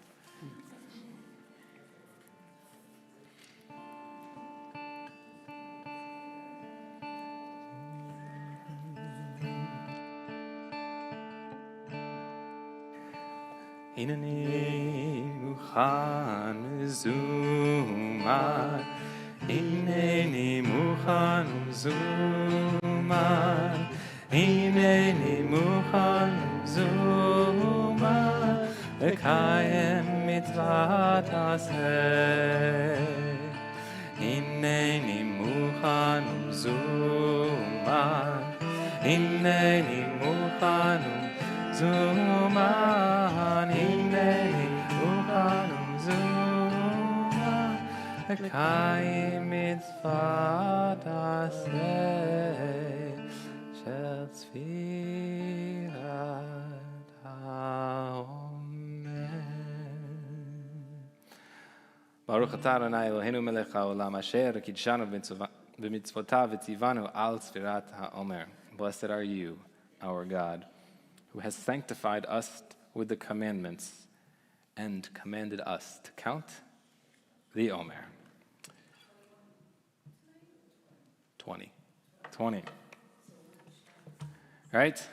Hineni mukhan mezumar, hineni mukhan mezumar, hineni mukhan mezumar, lekayem mitzvat aseh. Hineni mukhan mezumar, hineni mukhan mezumar, hineni mukhan mezumar, lekayem mitzvat aseh shel tzfirat ha'omer. Baruch atah Adonai Eloheinu melech haolam asher kidshanu b'mitzvotav v'tzivanu al tzfirat ha'omer. Blessed are you, our God, who has sanctified us with the commandments and commanded us to count the Omer. 20. Right?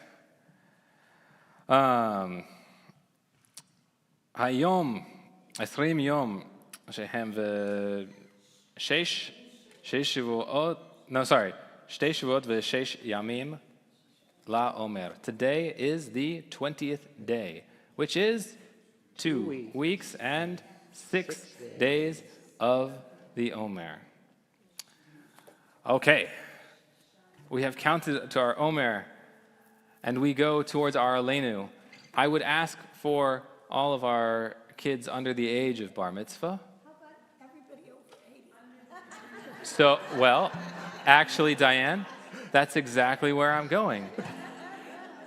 Hayom 20 יום שהם שש שבועות, no, sorry, 2 שבועות ו6 ימים לעומר. Today is the 20th day, which is 2 weeks and 6 days of the Omer. Okay, we have counted to our Omer, and we go towards our Aleinu. I would ask for all of our kids under the age of bar mitzvah. How about everybody over 80? So, well, actually, Diane, that's exactly where I'm going.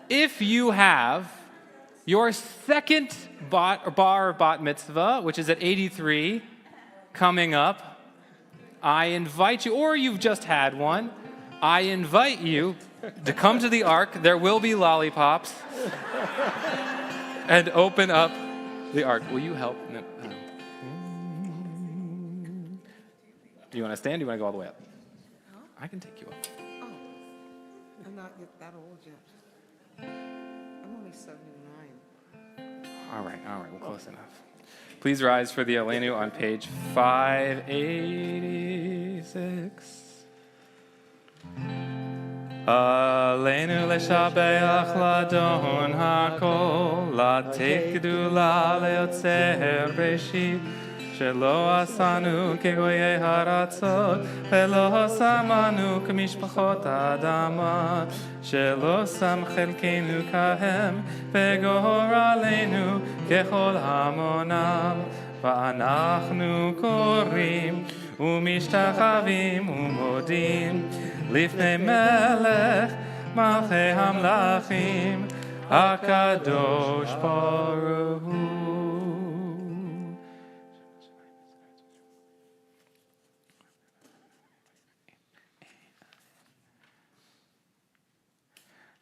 If you have your second bar bat mitzvah, which is at 83, coming up, I invite you, or you've just had one, I invite you to come to the ark. There will be lollipops. And open up the ark. Will you help? No. Do you want to stand? Or do you want to go all the way up? I can take you up. Oh, I'm not yet that old yet. I'm only 79. All right, we're close enough. Please rise for the Aleinu on page 586. Aleinu leshabeach ladon hakol, latet gedula leotzer reshit, shelo asanu kegoyei haratzot, velo samanu kemishpachot adama, shelo sam chelkenu kahem, vegor aleinu kechol hamonam, va'anachnu korim umishtachavim umodim, לפני מלך מלכי המלכים הקדוש ברוך הוא.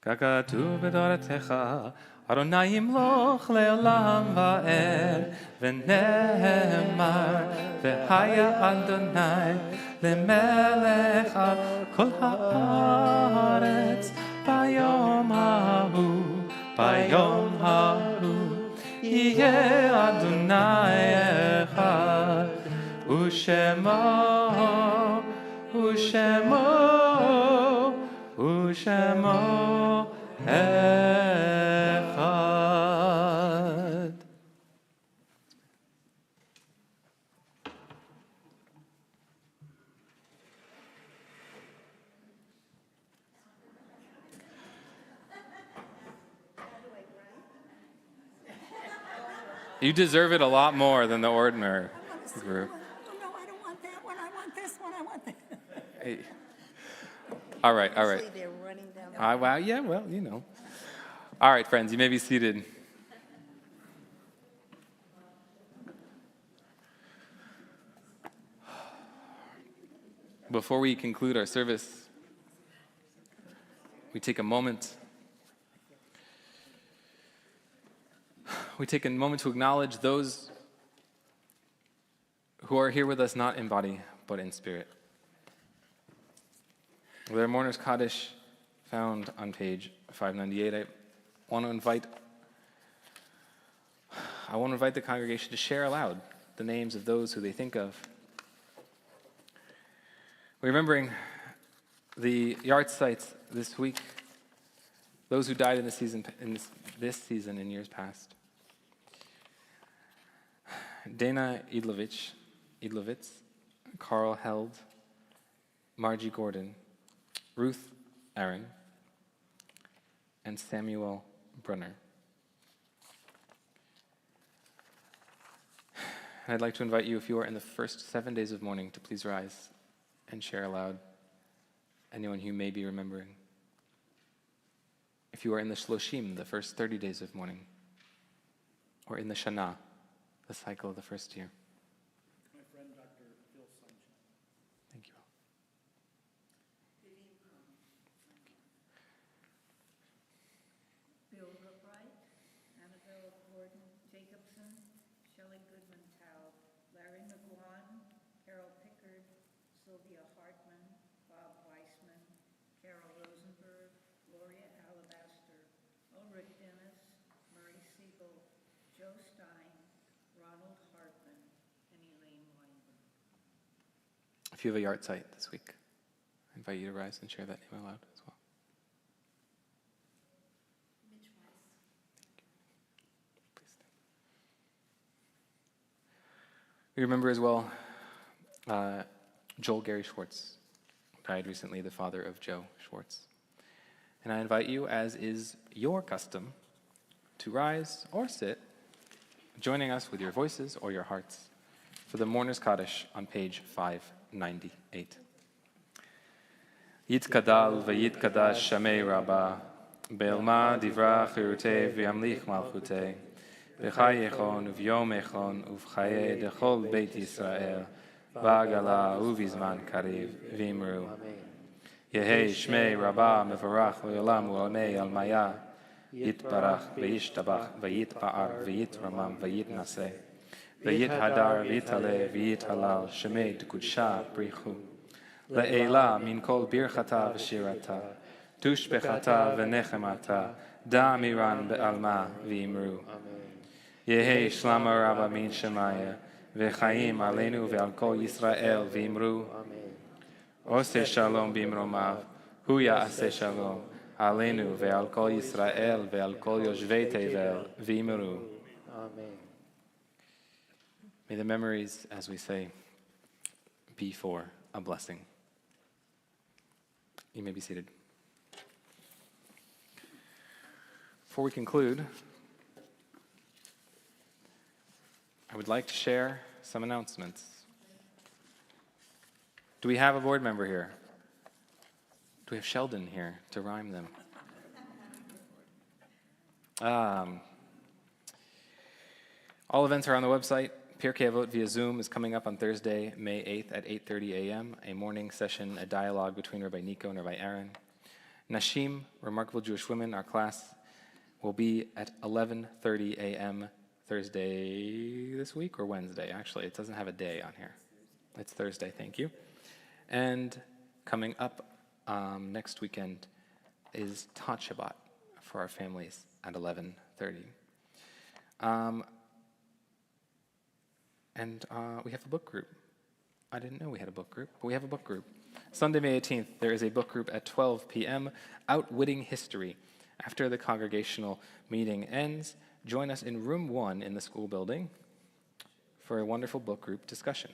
ככתוב בתורתך, אדוני ימלוך לעולם ועד, ונאמר, והיה אדוני למלך על כל הארץ, ביום ההוא, יהיה אדוני אחד, ושמו אחד. You deserve it a lot more than the ordinary group. Oh, no, I don't want that one. I want this one. I want that. Hey. All right. Usually they're running down the Wow, yeah, well, you know. All right, friends, you may be seated. Before we conclude our service, we take a moment. We take a moment to acknowledge those who are here with us not in body, but in spirit. With our mourners Kaddish found on page 598, I want to invite the congregation to share aloud the names of those who they think of. We're remembering the yard sites this week, those who died in this season in years past. Dana Idlovitz, Carl Held, Margie Gordon, Ruth Aaron, and Samuel Brunner. And I'd like to invite you, if you are in the first 7 days of mourning, to please rise and share aloud anyone who you may be remembering. If you are in the Shloshim, the first 30 days of mourning, or in the Shana, the cycle of the first year. My friend, Dr. Phil Sunshine. Thank you. Bill Goodbright, Annabelle Gordon Jacobson, Shelley Goodman Taub, Larry McGuan, Carol Pickard, Sylvia Hartman, Bob Weissman, Carol Rosenberg, Gloria Alabaster, Ulrich Dennis, Murray Siegel, Joe Stein, Ronald Hartman, If you have a yard site this week, I invite you to rise and share that name aloud as well. Please stand. We remember as well Joel Gary Schwartz, died recently, the father of Joe Schwartz. And I invite you, as is your custom, to rise or sit, joining us with your voices or your hearts for the Mourner's Kaddish on page 598. Yitkadal v'yitkadash shamei rabbah, be'elma divra chirutei v'yamlich malchutei, b'chai echon u'vyom echon u'v'chaye dechol beit Yisrael, v'agala u'vizman kariv v'imru. Yehei shmei rabbah mevarach v'yolam u'amei almaya, yitbarach v'yishtabach v'yitpa'ar v'yitramam v'yitnaseh, v'yithadar v'yitale v'yithalal shemei d'kudsha brichu. Le'ela min kol birchata v'shirata, tushbechata v'nechemata, da miran be'alma v'imru. Yehei shlama rabba min shemaya, v'chaim aleinu ve'al kol Yisrael v'imru. Ose shalom bimromav, hu ya'aseh shalom, aleinu ve'al kol Yisrael ve'al kol yoshvei tevel v'imru. Amen. May the memories, as we say, be for a blessing. You may be seated. Before we conclude, I would like to share some announcements. Do we have a board member here? Do we have Sheldon here to rhyme them? All events are on the website. Pirkei Avot via Zoom is coming up on Thursday, May 8th at 8:30 a.m., a morning session, a dialogue between Rabbi Nico and Rabbi Aaron. Nashim, Remarkable Jewish Women, our class, will be at 11:30 a.m. Thursday this week or Wednesday. Actually, it doesn't have a day on here. It's Thursday, thank you. And coming up next weekend is Tot Shabbat for our families at 11:30. And we have a book group. I didn't know we had a book group, but we have a book group. Sunday, May 18th, there is a book group at 12 p.m., Outwitting History. After the congregational meeting ends, join us in room 1 in the school building for a wonderful book group discussion.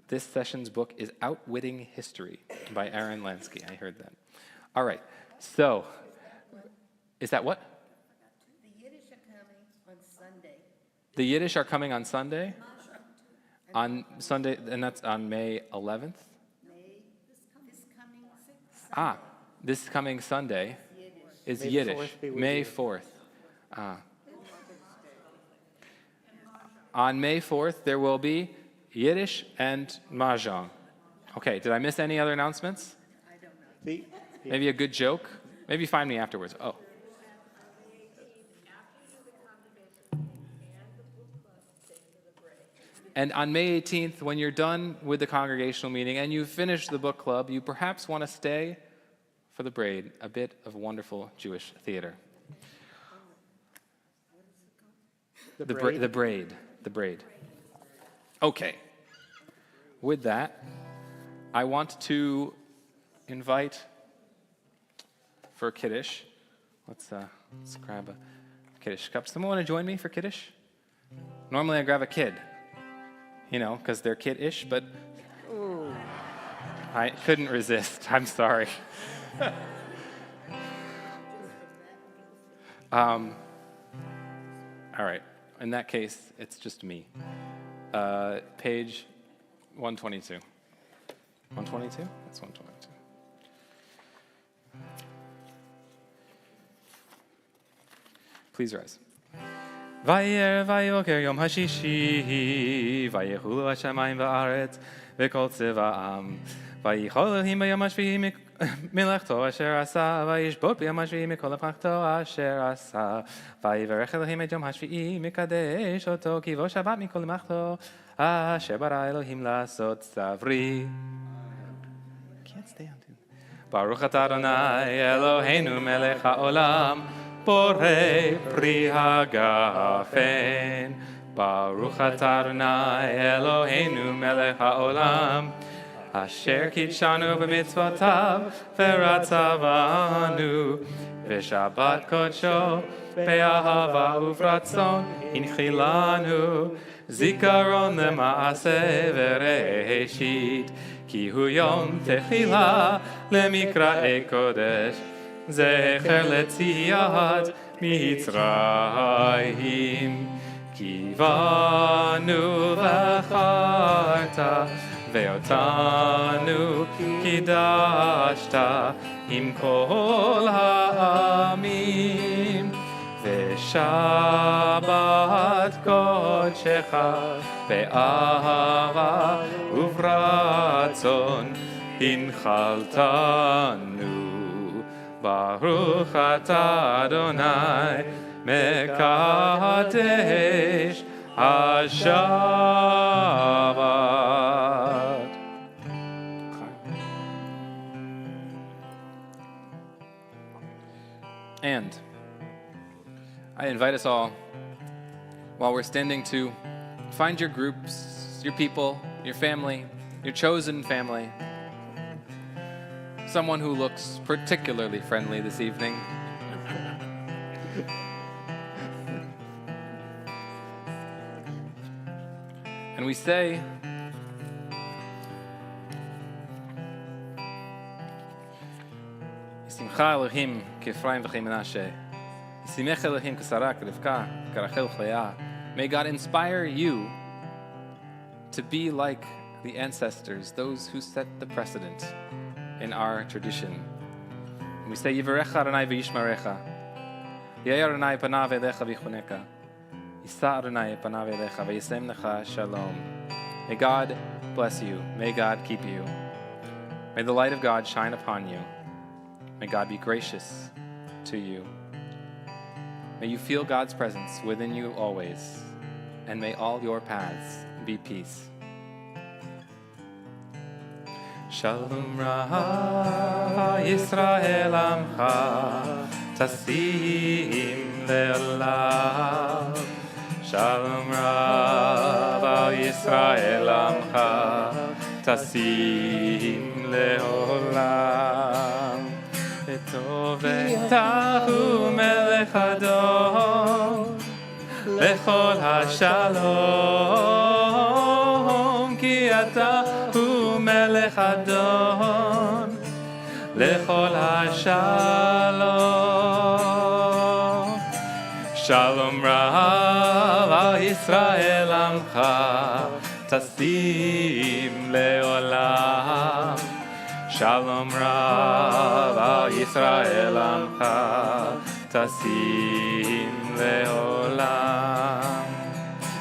This session's book is Outwitting History by Aaron Lansky. I heard that. All right, so, is that what? The Yiddish are coming on Sunday. The Yiddish are coming on Sunday? On Sunday, and that's on May 11th? This coming Sunday is May the Yiddish. 4th be with May you. 4th. On May 4th, there will be Yiddish and Mahjong. Okay, did I miss any other announcements? The- Maybe a good joke? Maybe find me afterwards. Oh. And on May 18th, when you're done with the congregational meeting and you've finished the book club, you perhaps want to stay for the braid, a bit of wonderful Jewish theater. The braid. Okay. With that, I want to invite for Kiddush. Let's grab a Kiddush cup. Someone want to join me for Kiddush? Normally I grab a kid, because they're kid-ish, but I couldn't resist. I'm sorry. All right. In that case, it's just me. Page 122. 122? That's 122. Please rise. Vayer vayoker yom hashishi, vayechulu hashamayim va'aretz, v'kol tzevaam, vayichol Elohim b'yom hashvi'i milachto asher asa, vayishbot b'yom hashvi'i mikol avchachto asher asa, vayivarech Elohim et yom hashvi'i mikadesh oto, ki vo shabbat mikol limachto asher bara Elohim lasot tzavri. Can't stay on tune. Baruch atah Adonai Eloheinu melech ha'olam, Borei pri hagafen, Baruch atah Adonai Eloheinu melech haolam, אשר קידשנו במצוותיו ורצה בנו, ושבת קודשו באהבה וברצון הנחילנו, זיכרון למעשה וראשית, כי הוא יום תחילה למקראי קודש, זכר לציאת מצרים. כי באנו בחרת ואותנו קידשת עם כל העמים, ושבת קודשך באהבה וברצון הנחלתנו. ברוך אתה אדוני מקדש השבת. And I invite us all, while we're standing, to find your groups, your people, your family, your chosen family, someone who looks particularly friendly this evening. And we say, Yisimcha Elohim k'Ephraim v'Manasseh, Yisimech Elohim k'Sarah k'Rivka k'Rachel v'Leah. May God inspire you to be like the ancestors, those who set the precedent in our tradition. And we say, Yivarecha Adonai v'Yishmarecha, Yair Adonai panav elecha v'Yichuneka, Yisa Adonai panav elecha v'Yisem lecha shalom. May God bless you. May God keep you. May the light of God shine upon you. May God be gracious to you. May you feel God's presence within you always, and may all your paths be peace. Shalom Rav Yisrael Amcha Tasim Le'olam. Shalom Rav Yisrael Amcha Tasim Le'olam. V'tovetahu melech adon lechol hashalom, ki ata hu melech adon lechol hashalom. Shalom Rav al Yisrael amcha tasim le'olam. Shalom Rav al Yisrael amcha tasim le'olam.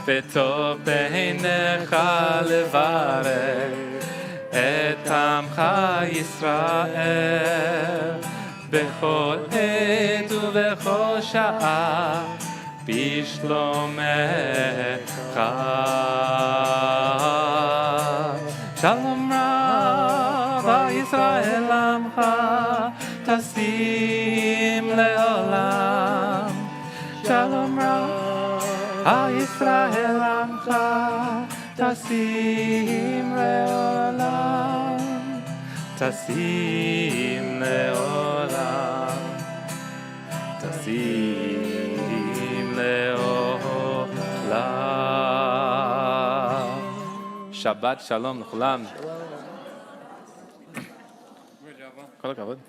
V'tov beinecha levarech et amcha Yisrael bechol et ubechol sha'a bishlomecha. Shalom Rav al Yisrael amcha tasim le'olam. Shalom Rav al Yisrael amcha tasim le'olam. Tasim le'olam. Tasim le'olam. Shabbat shalom לכולם. כל הכבוד.